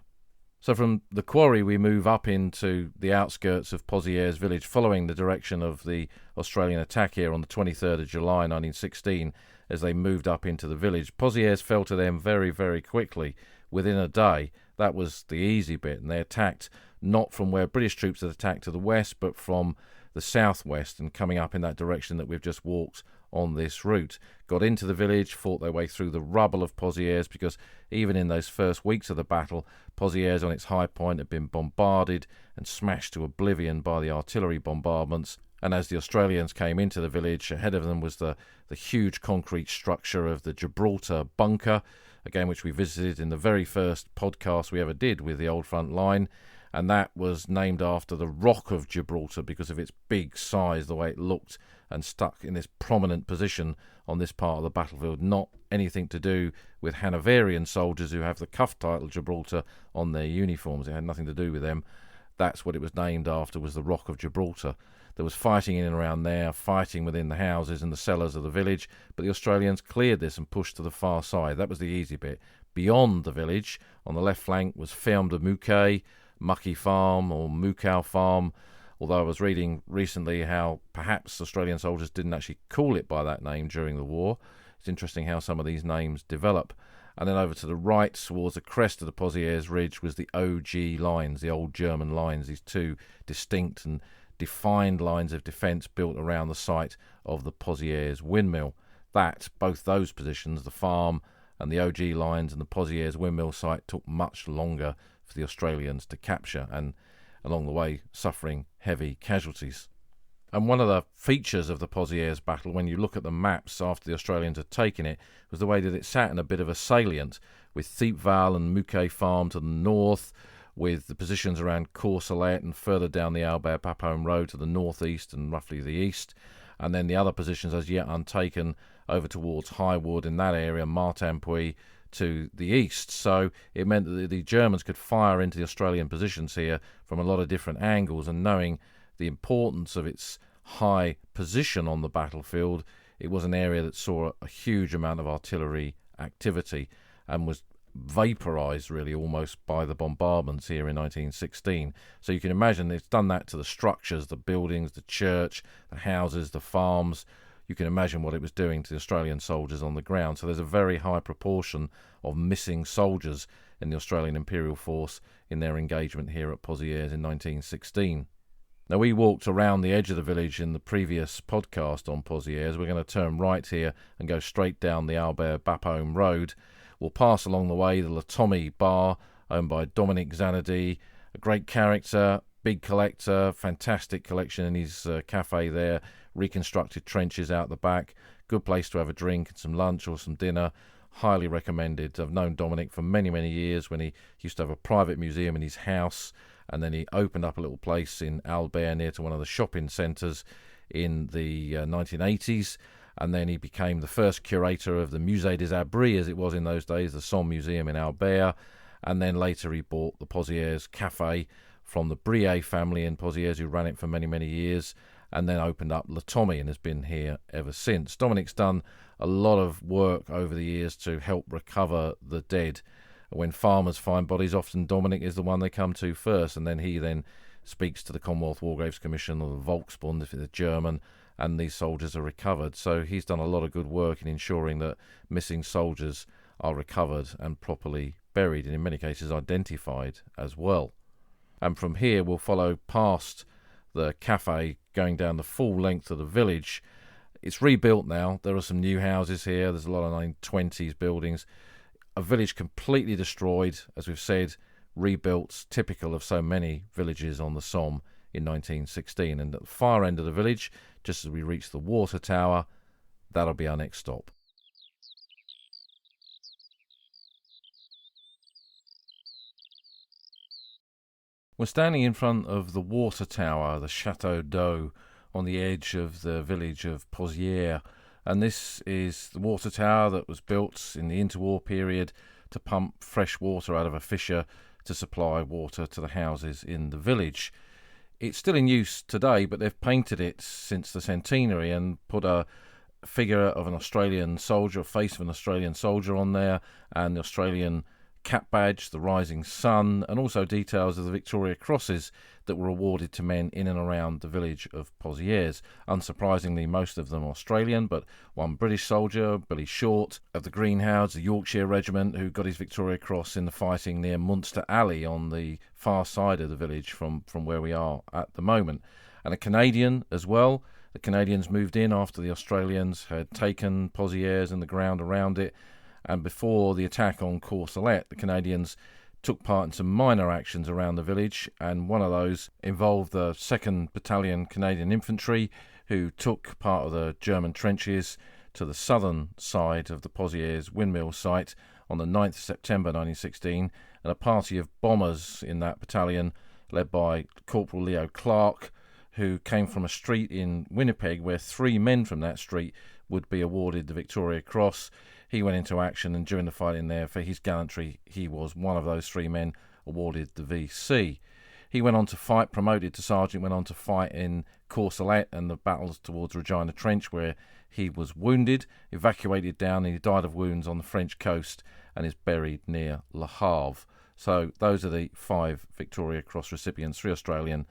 So from the quarry, we move up into the outskirts of Pozières village, following the direction of the Australian attack here on the 23rd of July 1916. As they moved up into the village, Pozières fell to them very, very quickly, within a day. That was the easy bit, and they attacked not from where British troops had attacked to the west, but from the southwest, and coming up in that direction that we've just walked on this route. Got into the village, fought their way through the rubble of Pozières, because even in those first weeks of the battle, Pozières on its high point had been bombarded and smashed to oblivion by the artillery bombardments. And as the Australians came into the village, ahead of them was the huge concrete structure of the Gibraltar bunker, again which we visited in the very first podcast we ever did with the Old Front Line, and that was named after the Rock of Gibraltar because of its big size, the way it looked and stuck in this prominent position on this part of the battlefield. Not anything to do with Hanoverian soldiers who have the cuff title Gibraltar on their uniforms. It had nothing to do with them. That's what it was named after, was the Rock of Gibraltar. There was fighting in and around there, fighting within the houses and the cellars of the village, but the Australians cleared this and pushed to the far side. That was the easy bit. Beyond the village, on the left flank, was Ferme de Mouquet, Mucky Farm or Moukow Farm, although I was reading recently how perhaps Australian soldiers didn't actually call it by that name during the war. It's interesting how some of these names develop. And then over to the right, towards the crest of the Pozières Ridge, was the OG lines, the old German lines, these two distinct and defined lines of defence built around the site of the Pozières windmill. Both those positions, the farm and the OG lines and the Pozières windmill site, took much longer for the Australians to capture, and along the way suffering heavy casualties. And one of the features of the Pozières battle, when you look at the maps after the Australians had taken it, was the way that it sat in a bit of a salient, with Thiepval and Mouquet Farm to the north, with the positions around Courcelette and further down the Albert Papaume Road to the northeast and roughly the east, and then the other positions as yet untaken over towards Highwood in that area, Martinpuy to the east. So it meant that the Germans could fire into the Australian positions here from a lot of different angles, and knowing the importance of its high position on the battlefield, it was an area that saw a huge amount of artillery activity and was vaporized really almost by the bombardments here in 1916. So you can imagine it's done that to the structures, the buildings, the church, the houses, the farms. You can imagine what it was doing to the Australian soldiers on the ground. So there's a very high proportion of missing soldiers in the Australian Imperial Force in their engagement here at Pozières in 1916. Now, we walked around the edge of the village in the previous podcast on Pozières. We're going to turn right here and go straight down the Albert Bapaume Road. We'll pass along the way the Latomy Bar, owned by Dominic Zanardi, a great character, big collector, fantastic collection in his cafe there, reconstructed trenches out the back, good place to have a drink and some lunch or some dinner, highly recommended. I've known Dominic for many, many years when he used to have a private museum in his house, and then he opened up a little place in Albert near to one of the shopping centres in the 1980s. And then he became the first curator of the Musée des Abris, as it was in those days, the Somme Museum in Albert. And then later he bought the Pozières Café from the Brié family in Pozières, who ran it for many, many years, and then opened up Latomy and has been here ever since. Dominic's done a lot of work over the years to help recover the dead. When farmers find bodies, often Dominic is the one they come to first, and then he then speaks to the Commonwealth War Graves Commission or the Volksbund, if it's German, and these soldiers are recovered. So he's done a lot of good work in ensuring that missing soldiers are recovered and properly buried, and in many cases identified as well. And from here we'll follow past the cafe, going down the full length of the village It's rebuilt now. There are some new houses here. There's a lot of 1920s buildings. A village completely destroyed, as we've said, rebuilt, typical of so many villages on the Somme in 1916. And at the far end of the village, just as we reach the water tower, that'll be our next stop. We're standing in front of the water tower, the Chateau d'Eau, on the edge of the village of Pozières. And this is the water tower that was built in the interwar period to pump fresh water out of a fissure to supply water to the houses in the village. It's still in use today, but they've painted it since the centenary and put a figure of an Australian soldier, a face of an Australian soldier on there, and the Australian cap badge, the rising sun, and also details of the Victoria Crosses that were awarded to men in and around the village of Pozières. Unsurprisingly, most of them Australian, but one British soldier, Billy Short, of the Greenhounds, the Yorkshire Regiment, who got his Victoria Cross in the fighting near Munster Alley on the far side of the village from where we are at the moment. And a Canadian as well. The Canadians moved in after the Australians had taken Pozières and the ground around it. And before the attack on Courcelette, the Canadians took part in some minor actions around the village, and one of those involved the 2nd Battalion Canadian Infantry, who took part of the German trenches to the southern side of the Pozières windmill site on the 9th of September 1916, and a party of bombers in that battalion, led by Corporal Leo Clark, who came from a street in Winnipeg where 3 men from that street would be awarded the Victoria Cross. He went into action, and during the fighting there, for his gallantry, he was one of those 3 men awarded the VC. He went on to fight, promoted to sergeant, went on to fight in Courcelette and the battles towards Regina Trench, where he was wounded, evacuated down, and he died of wounds on the French coast and is buried near Le Havre. So those are the 5 Victoria Cross recipients, 3 Australian,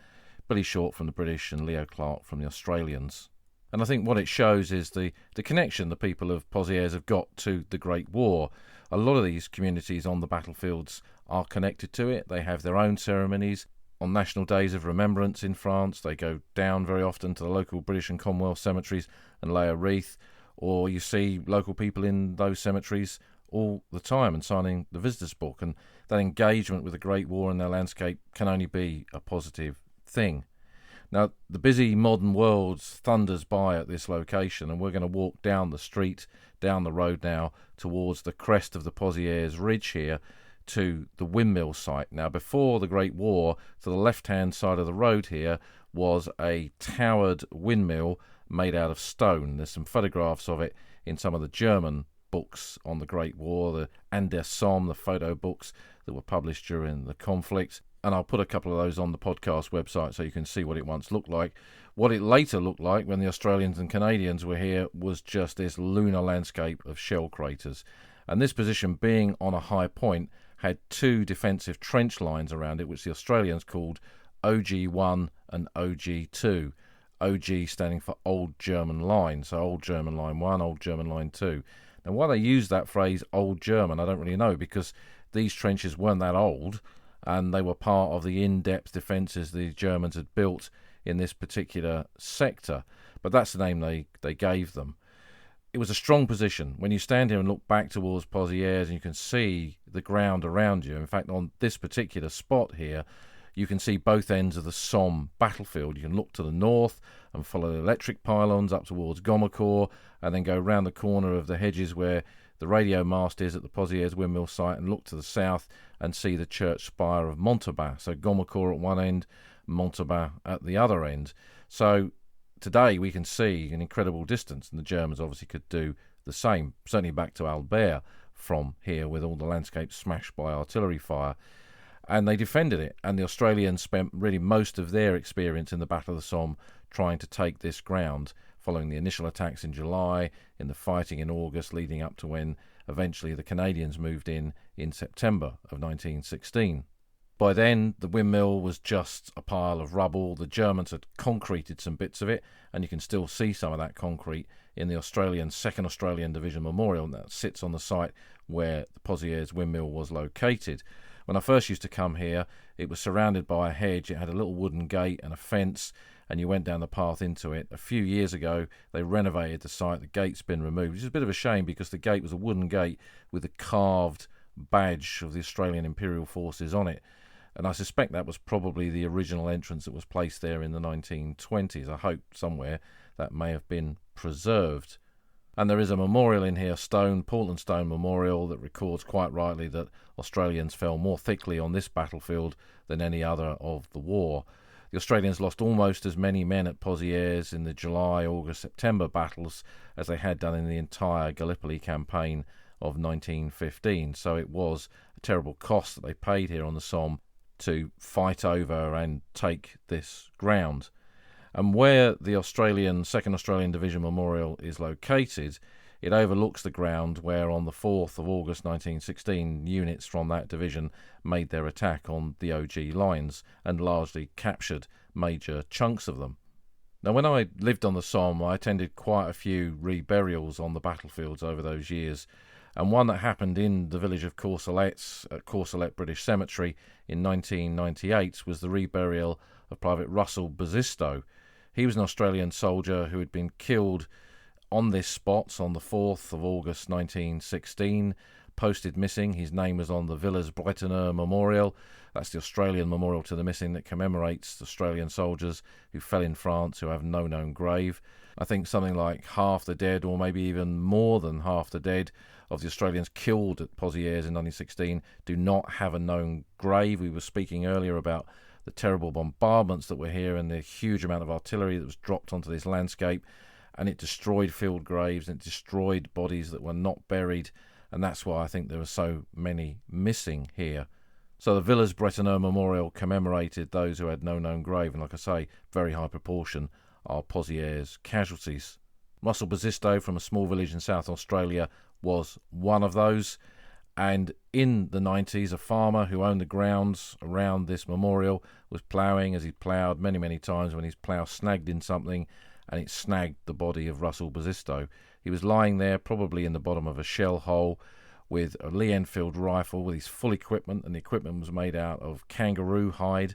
Billy Short from the British and Leo Clark from the Australians. And I think what it shows is the connection the people of Pozières have got to the Great War. A lot of these communities on the battlefields are connected to it. They have their own ceremonies. On national days of remembrance in France, they go down very often to the local British and Commonwealth cemeteries and lay a wreath. Or you see local people in those cemeteries all the time and signing the visitors book. And that engagement with the Great War and their landscape can only be a positive thing. Now, the busy modern world thunders by at this location, and we're going to walk down the street, down the road now, towards the crest of the Pozières Ridge here to the windmill site. Now, before the Great War, to the left-hand side of the road here was a towered windmill made out of stone. There's some photographs of it in some of the German books on the Great War, the An der Somme, the photo books that were published during the conflict. And I'll put a couple of those on the podcast website so you can see what it once looked like. What it later looked like when the Australians and Canadians were here was just this lunar landscape of shell craters. And this position, being on a high point, had 2 defensive trench lines around it, which the Australians called OG1 and OG2. OG standing for Old German Line, so Old German Line 1, Old German Line 2. Now, why they use that phrase, Old German, I don't really know, because these trenches weren't that old, and they were part of the in-depth defences the Germans had built in this particular sector. But that's the name they gave them. It was a strong position. When you stand here and look back towards Pozières, and you can see the ground around you. In fact, on this particular spot here, you can see both ends of the Somme battlefield. You can look to the north and follow the electric pylons up towards Gomecourt, and then go round the corner of the hedges where the radio mast is at the Pozières windmill site, and look to the south and see the church spire of Montauban. So Gomecourt at one end, Montauban at the other end. So today we can see an incredible distance, and the Germans obviously could do the same, certainly back to Albert from here, with all the landscape smashed by artillery fire. And they defended it, and the Australians spent really most of their experience in the Battle of the Somme trying to take this ground, following the initial attacks in July, in the fighting in August, leading up to when eventually the Canadians moved in September of 1916. By then, the windmill was just a pile of rubble. The Germans had concreted some bits of it, and you can still see some of that concrete in the 2nd Australian Division Memorial that sits on the site where the Pozières windmill was located. When I first used to come here, it was surrounded by a hedge. It had a little wooden gate and a fence, and you went down the path into it. A few years ago, they renovated the site. The gate's been removed, which is a bit of a shame because the gate was a wooden gate with a carved badge of the Australian Imperial Forces on it. And I suspect that was probably the original entrance that was placed there in the 1920s. I hope somewhere that may have been preserved. And there is a memorial in here, Portland Stone Memorial, that records quite rightly that Australians fell more thickly on this battlefield than any other of the war. The Australians lost almost as many men at Pozières in the July, August, September battles as they had done in the entire Gallipoli campaign of 1915. So it was a terrible cost that they paid here on the Somme to fight over and take this ground. And where the 2nd Australian Division Memorial is located, it overlooks the ground where on the 4th of August 1916 units from that division made their attack on the OG lines and largely captured major chunks of them. Now, when I lived on the Somme, I attended quite a few reburials on the battlefields over those years, and one that happened in the village of Courcelette at Courcelette British Cemetery in 1998 was the reburial of Private Russell Basisto. He was an Australian soldier who had been killed on this spot on the 4th of August 1916, posted missing. His name was on the Villers Bretonneux Memorial. That's the Australian memorial to the missing that commemorates Australian soldiers who fell in France who have no known grave. I think something like half the dead, or maybe even more than half the dead, of the Australians killed at Pozières in 1916 do not have a known grave. We were speaking earlier about the terrible bombardments that were here and the huge amount of artillery that was dropped onto this landscape, and it destroyed field graves and it destroyed bodies that were not buried, and that's why I think there were so many missing here. So the Villers Bretonneux Memorial commemorated those who had no known grave, and like I say, very high proportion are Pozières casualties. Russell Basisto from a small village in South Australia was one of those. And in the 90s, a farmer who owned the grounds around this memorial was ploughing. As he ploughed many, many times, when his plough snagged in something, and it snagged the body of Russell Basisto. He was lying there, probably in the bottom of a shell hole, with a Lee Enfield rifle with his full equipment, and the equipment was made out of kangaroo hide.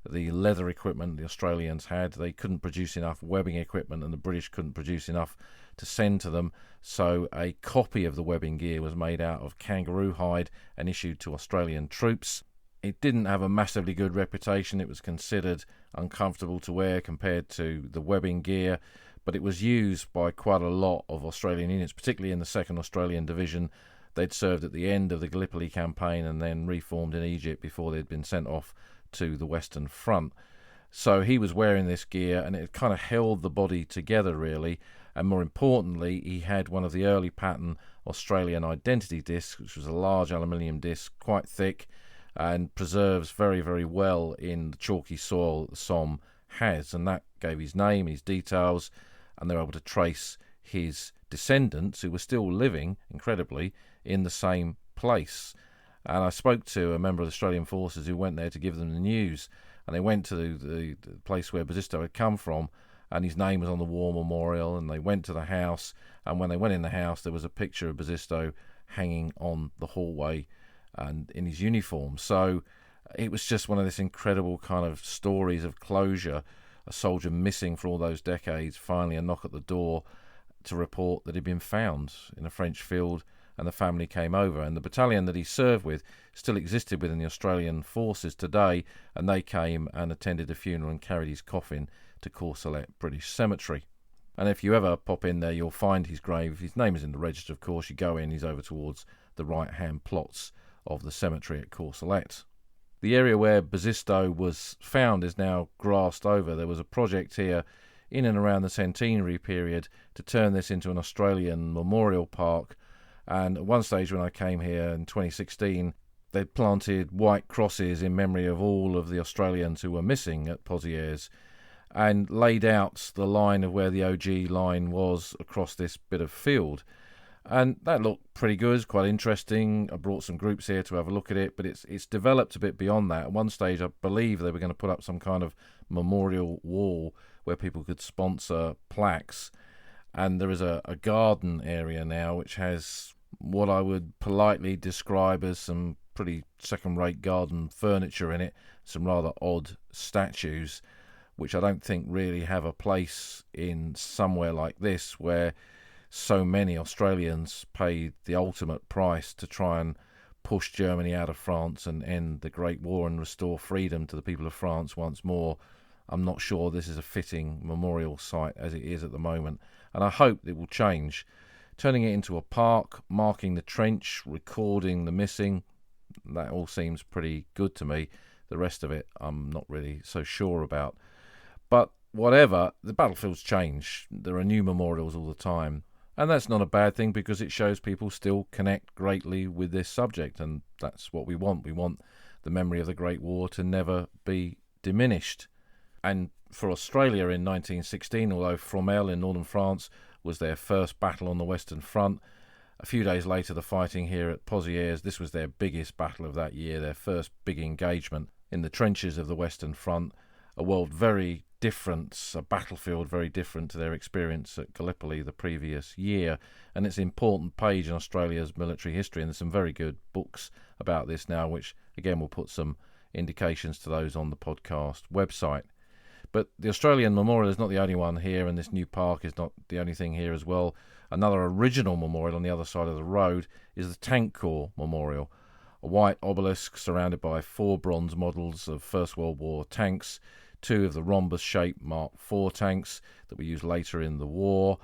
The leather equipment the Australians had, they couldn't produce enough webbing equipment, and the British couldn't produce enough to send to them, so a copy of the webbing gear was made out of kangaroo hide and issued to Australian troops. It didn't have a massively good reputation. It was considered uncomfortable to wear compared to the webbing gear, but it was used by quite a lot of Australian units, particularly in the 2nd Australian Division. They'd served at the end of the Gallipoli campaign and then reformed in Egypt before they'd been sent off to the Western Front. So he was wearing this gear, and it kind of held the body together, really. And more importantly, he had one of the early pattern Australian identity discs, which was a large aluminium disc, quite thick, and preserves very, very well in the chalky soil that the Somme has. And that gave his name, his details, and they were able to trace his descendants, who were still living, incredibly, in the same place. And I spoke to a member of the Australian Forces who went there to give them the news, and they went to the place where Basisto had come from, and his name was on the war memorial, and they went to the house, and when they went in the house there was a picture of Basisto hanging on the hallway and in his uniform. So it was just one of this incredible kind of stories of closure. A soldier missing for all those decades, finally a knock at the door to report that he'd been found in a French field, and the family came over, and the battalion that he served with still existed within the Australian Forces today, and they came and attended the funeral and carried his coffin to Courcelette British Cemetery. And if you ever pop in there, you'll find his grave. His name is in the register, of course. You go in, he's over towards the right-hand plots of the cemetery at Courcelette. The area where Basisto was found is now grassed over. There was a project here in and around the centenary period to turn this into an Australian memorial park, and at one stage when I came here in 2016, they'd planted white crosses in memory of all of the Australians who were missing at Pozières, and laid out the line of where the OG line was across this bit of field. And that looked pretty good, quite interesting. I brought some groups here to have a look at it, but it's developed a bit beyond that. At one stage, I believe they were going to put up some kind of memorial wall where people could sponsor plaques. And there is a garden area now which has what I would politely describe as some pretty second-rate garden furniture in it, some rather odd statues, which I don't think really have a place in somewhere like this where so many Australians paid the ultimate price to try and push Germany out of France and end the Great War and restore freedom to the people of France once more. I'm not sure this is a fitting memorial site as it is at the moment, and I hope it will change. Turning it into a park, marking the trench, recording the missing, that all seems pretty good to me. The rest of it I'm not really so sure about. But whatever, the battlefield's change. There are new memorials all the time. And that's not a bad thing because it shows people still connect greatly with this subject, and that's what we want. We want the memory of the Great War to never be diminished. And for Australia in 1916, although Fromelles in northern France was their first battle on the Western Front, a few days later the fighting here at Pozières, this was their biggest battle of that year, their first big engagement in the trenches of the Western Front, a world very different, a battlefield very different to their experience at Gallipoli the previous year. And it's an important page in Australia's military history, and there's some very good books about this now, which again will put some indications to those on the podcast website. But the Australian Memorial is not the only one here, and this new park is not the only thing here as well. Another original memorial on the other side of the road is the Tank Corps Memorial, a white obelisk surrounded by 4 bronze models of First World War tanks, 2 of the rhombus-shaped Mark IV tanks that were used later in the war,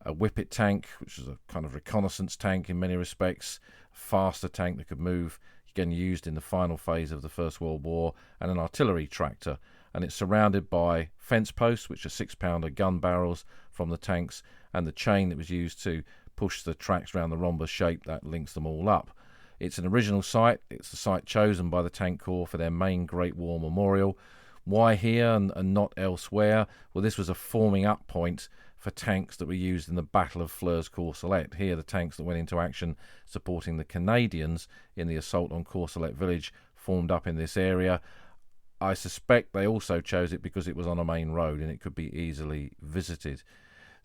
a Whippet tank, which is a kind of reconnaissance tank in many respects, a faster tank that could move, again used in the final phase of the First World War, and an artillery tractor. And it's surrounded by fence posts, which are 6-pounder gun barrels from the tanks, and the chain that was used to push the tracks around the rhombus shape that links them all up. It's an original site. It's the site chosen by the Tank Corps for their main Great War memorial. Why here and not elsewhere? Well, this was a forming up point for tanks that were used in the Battle of Flers Courcelette. Here, the tanks that went into action supporting the Canadians in the assault on Courcelette village formed up in this area. I suspect they also chose it because it was on a main road and it could be easily visited.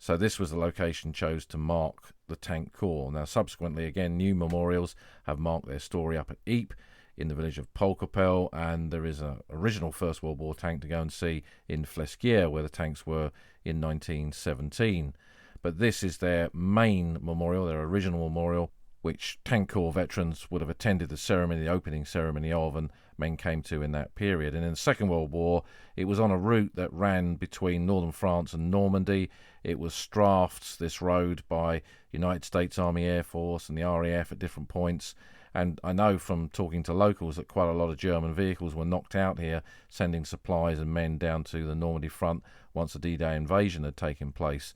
So this was the location chose to mark the Tank Corps. Now, subsequently, again, new memorials have marked their story up at Ypres in the village of Polkapelle, and there is an original First World War tank to go and see in Flesquières, where the tanks were in 1917. But this is their main memorial, their original memorial, which Tank Corps veterans would have attended the ceremony, the opening ceremony of, and men came to in that period. And in the Second World War, it was on a route that ran between northern France and Normandy. It was strafed, this road, by United States Army Air Force and the RAF at different points. And I know from talking to locals that quite a lot of German vehicles were knocked out here, sending supplies and men down to the Normandy front once the D-Day invasion had taken place.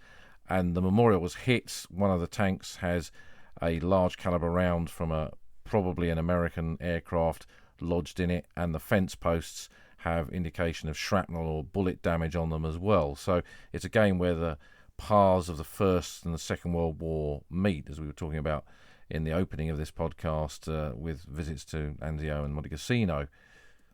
And the memorial was hit. One of the tanks has a large caliber round from probably an American aircraft lodged in it, and the fence posts have indication of shrapnel or bullet damage on them as well. So it's a game where the paths of the First and the Second World War meet, as we were talking about in the opening of this podcast with visits to Anzio and Monte Cassino.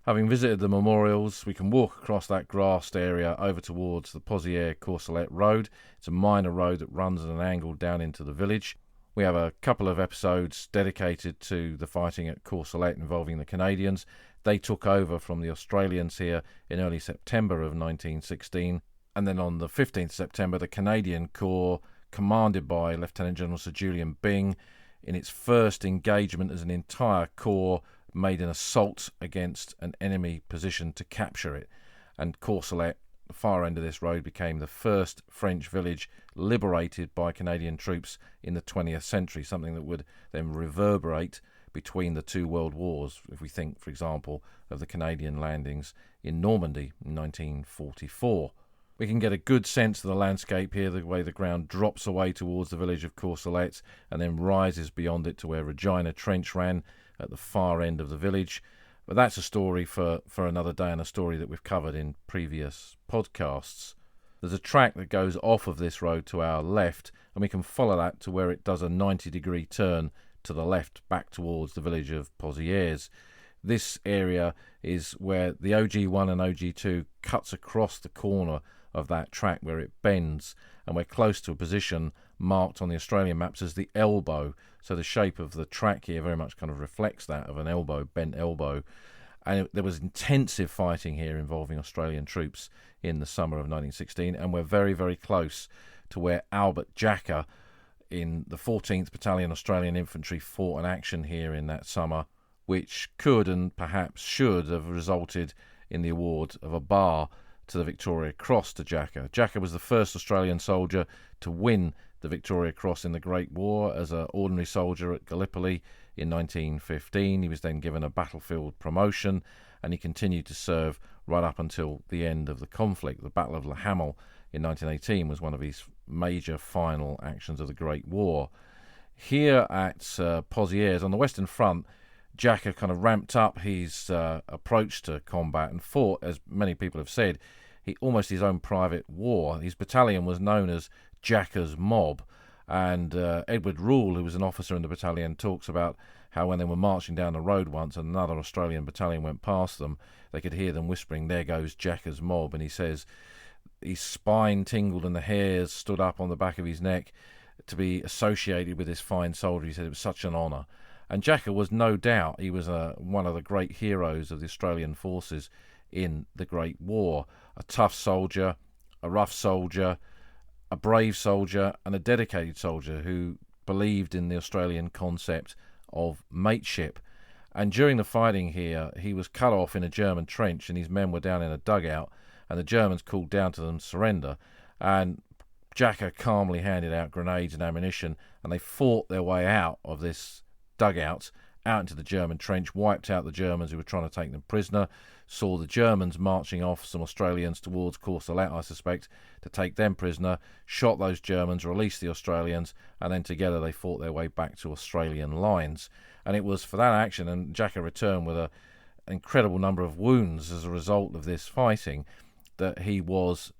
Having visited the memorials, we can walk across that grassed area over towards the Pozières Courcelette road. It's a minor road that runs at an angle down into the village. We have a couple of episodes dedicated to the fighting at Courcelette involving the Canadians. They took over from the Australians here in early September of 1916. And then on the 15th September, the Canadian Corps, commanded by Lieutenant General Sir Julian Byng, in its first engagement as an entire corps, made an assault against an enemy position to capture it. And Courcelette, the far end of this road, became the first French village liberated by Canadian troops in the 20th century, something that would then reverberate between the 2 world wars, if we think, for example, of the Canadian landings in Normandy in 1944. We can get a good sense of the landscape here, the way the ground drops away towards the village of Courcelette and then rises beyond it to where Regina Trench ran at the far end of the village. But that's a story for another day, and a story that we've covered in previous podcasts. There's a track that goes off of this road to our left, and we can follow that to where it does a 90-degree turn to the left back towards the village of Pozières. This area is where the OG1 and OG2 cuts across the corner of that track where it bends, and we're close to a position marked on the Australian maps as the elbow. So the shape of the track here very much kind of reflects that of an elbow, bent elbow. And there was intensive fighting here involving Australian troops in the summer of 1916, and we're very, very close to where Albert Jacka in the 14th Battalion Australian Infantry fought an action here in that summer, which could and perhaps should have resulted in the award of a bar to the Victoria Cross to Jacka. Jacka was the first Australian soldier to win the Victoria Cross in the Great War as an ordinary soldier at Gallipoli in 1915. He was then given a battlefield promotion, and he continued to serve right up until the end of the conflict. The Battle of La Hamel in 1918 was one of his major final actions of the Great War. Here at Pozières, on the Western Front, Jacka kind of ramped up his approach to combat and fought, as many people have said, almost his own private war. His battalion was known as Jacka's Mob, and Edward Rule, who was an officer in the battalion, talks about how when they were marching down the road once and another Australian battalion went past them, they could hear them whispering, "There goes Jacka's Mob," and he says his spine tingled and the hairs stood up on the back of his neck to be associated with this fine soldier. He said it was such an honour. And Jacka was no doubt, he was one of the great heroes of the Australian forces in the Great War. A tough soldier, a rough soldier, a brave soldier, and a dedicated soldier who believed in the Australian concept of mateship. And during the fighting here, he was cut off in a German trench and his men were down in a dugout, and the Germans called down to them surrender. And Jacka calmly handed out grenades and ammunition, and they fought their way out of this dugout, out into the German trench, wiped out the Germans who were trying to take them prisoner, saw the Germans marching off, some Australians towards Courcelette, I suspect, to take them prisoner, shot those Germans, released the Australians, and then together they fought their way back to Australian lines. And it was for that action, and Jacka returned with an incredible number of wounds as a result of this fighting, that he was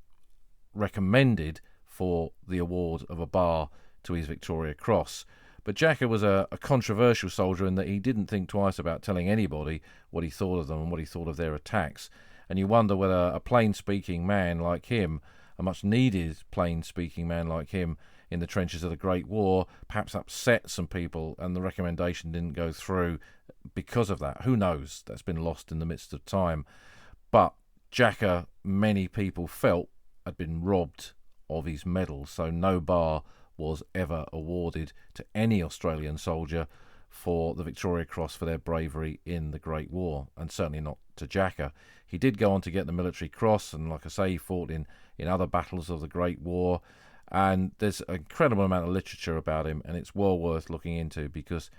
recommended for the award of a bar to his Victoria Cross. But Jacka was a controversial soldier in that he didn't think twice about telling anybody what he thought of them and what he thought of their attacks. And you wonder whether a plain-speaking man like him, a much-needed plain-speaking man like him in the trenches of the Great War, perhaps upset some people and the recommendation didn't go through because of that. Who knows? That's been lost in the midst of time. But Jacka, many people felt, had been robbed of his medal, so no bar was ever awarded to any Australian soldier for the Victoria Cross for their bravery in the Great War, and certainly not to Jacka. He did go on to get the Military Cross, and like I say, he fought in other battles of the Great War, and there's an incredible amount of literature about him, and it's well worth looking into because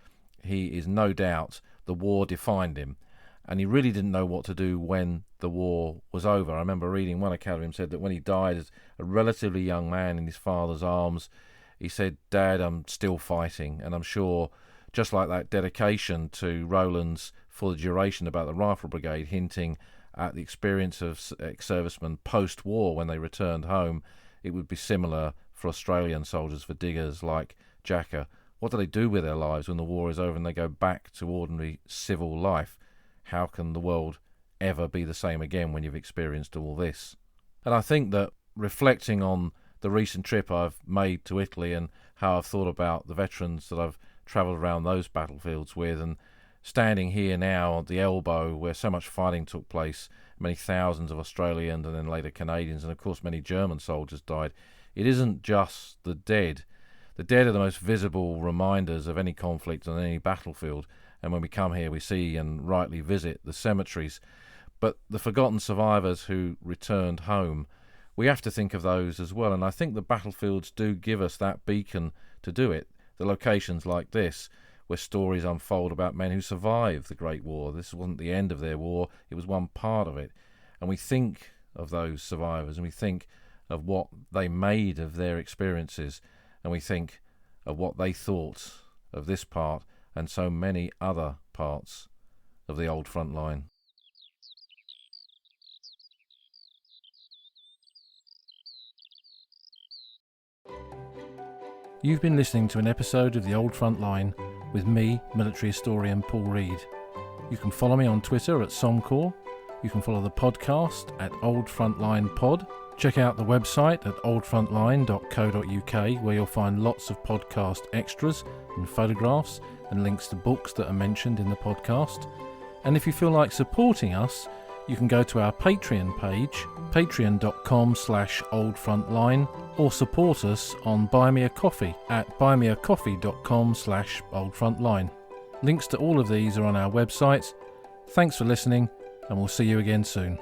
he is no doubt, the war defined him, and he really didn't know what to do when the war was over. I remember reading one account of him said that when he died as a relatively young man in his father's arms, he said, "Dad, I'm still fighting." And I'm sure, just like that dedication to Rowland's For the Duration about the Rifle Brigade, hinting at the experience of ex-servicemen post-war when they returned home, it would be similar for Australian soldiers, for diggers like Jacka. What do they do with their lives when the war is over and they go back to ordinary civil life? How can the world ever be the same again when you've experienced all this? And I think that reflecting on the recent trip I've made to Italy and how I've thought about the veterans that I've travelled around those battlefields with, and standing here now at the elbow where so much fighting took place, many thousands of Australians and then later Canadians, and of course many German soldiers died. It isn't just the dead. The dead are the most visible reminders of any conflict on any battlefield, and when we come here we see and rightly visit the cemeteries. But the forgotten survivors who returned home, we have to think of those as well, and I think the battlefields do give us that beacon to do it. The locations like this, where stories unfold about men who survived the Great War. This wasn't the end of their war, it was one part of it. And we think of those survivors, and we think of what they made of their experiences, and we think of what they thought of this part and so many other parts of the old front line. You've been listening to an episode of The Old Front Line with me, military historian Paul Reed. You can follow me on Twitter at Somme. You can follow the podcast at Old Frontline Pod. Check out the website at oldfrontline.co.uk, where you'll find lots of podcast extras and photographs and links to books that are mentioned in the podcast. And if you feel like supporting us, you can go to our Patreon page, patreon.com/oldfrontline, or support us on Buy Me a Coffee at buymeacoffee.com/oldfrontline. Links to all of these are on our website. Thanks for listening, and we'll see you again soon.